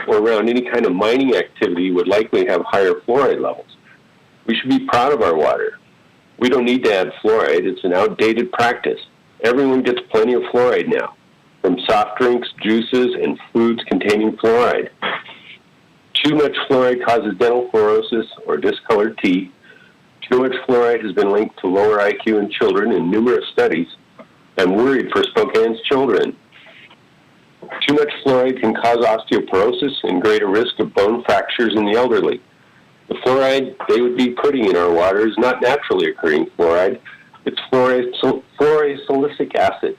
or around any kind of mining activity would likely have higher fluoride levels. We should be proud of our water. We don't need to add fluoride. It's an outdated practice. Everyone gets plenty of fluoride now, from soft drinks, juices, and foods containing fluoride. Too much fluoride causes dental fluorosis or discolored teeth. Too much fluoride has been linked to lower IQ in children in numerous studies. I'm worried for Spokane's children. Too much fluoride can cause osteoporosis and greater risk of bone fractures in the elderly. The fluoride they would be putting in our water is not naturally occurring fluoride. It's fluorosilicic acid.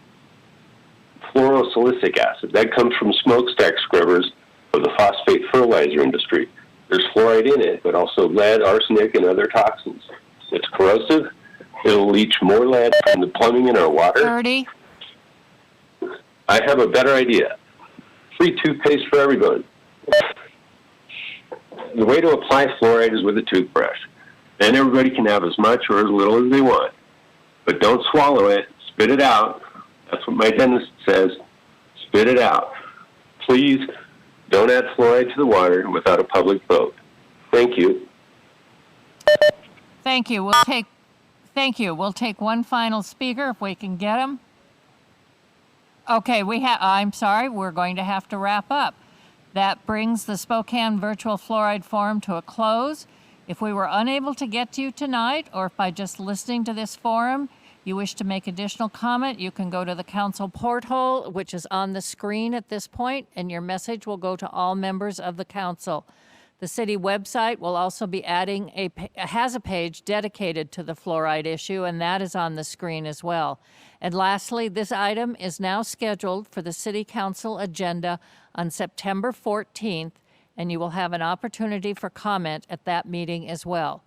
Fluorosilicic acid. That comes from smokestack scrubbers of the phosphate fertilizer industry. There's fluoride in it, but also lead, arsenic, and other toxins. It's corrosive. It'll leach more lead from the plumbing in our water. 30. I have a better idea. Free toothpaste for everyone. The way to apply fluoride is with a toothbrush. Then everybody can have as much or as little as they want. But don't swallow it. Spit it out. That's what my dentist says. Spit it out. Please don't add fluoride to the water without a public vote. Thank you. Thank you. We'll take one final speaker if we can get him. Okay, I'm sorry, we're going to have to wrap up. That brings the Spokane Virtual Fluoride Forum to a close. If we were unable to get to you tonight, or if by just listening to this forum, you wish to make additional comment, you can go to the council porthole, which is on the screen at this point, and your message will go to all members of the council. The city website will also be has a page dedicated to the fluoride issue, and that is on the screen as well. And lastly, this item is now scheduled for the city council agenda on September 14th, and you will have an opportunity for comment at that meeting as well.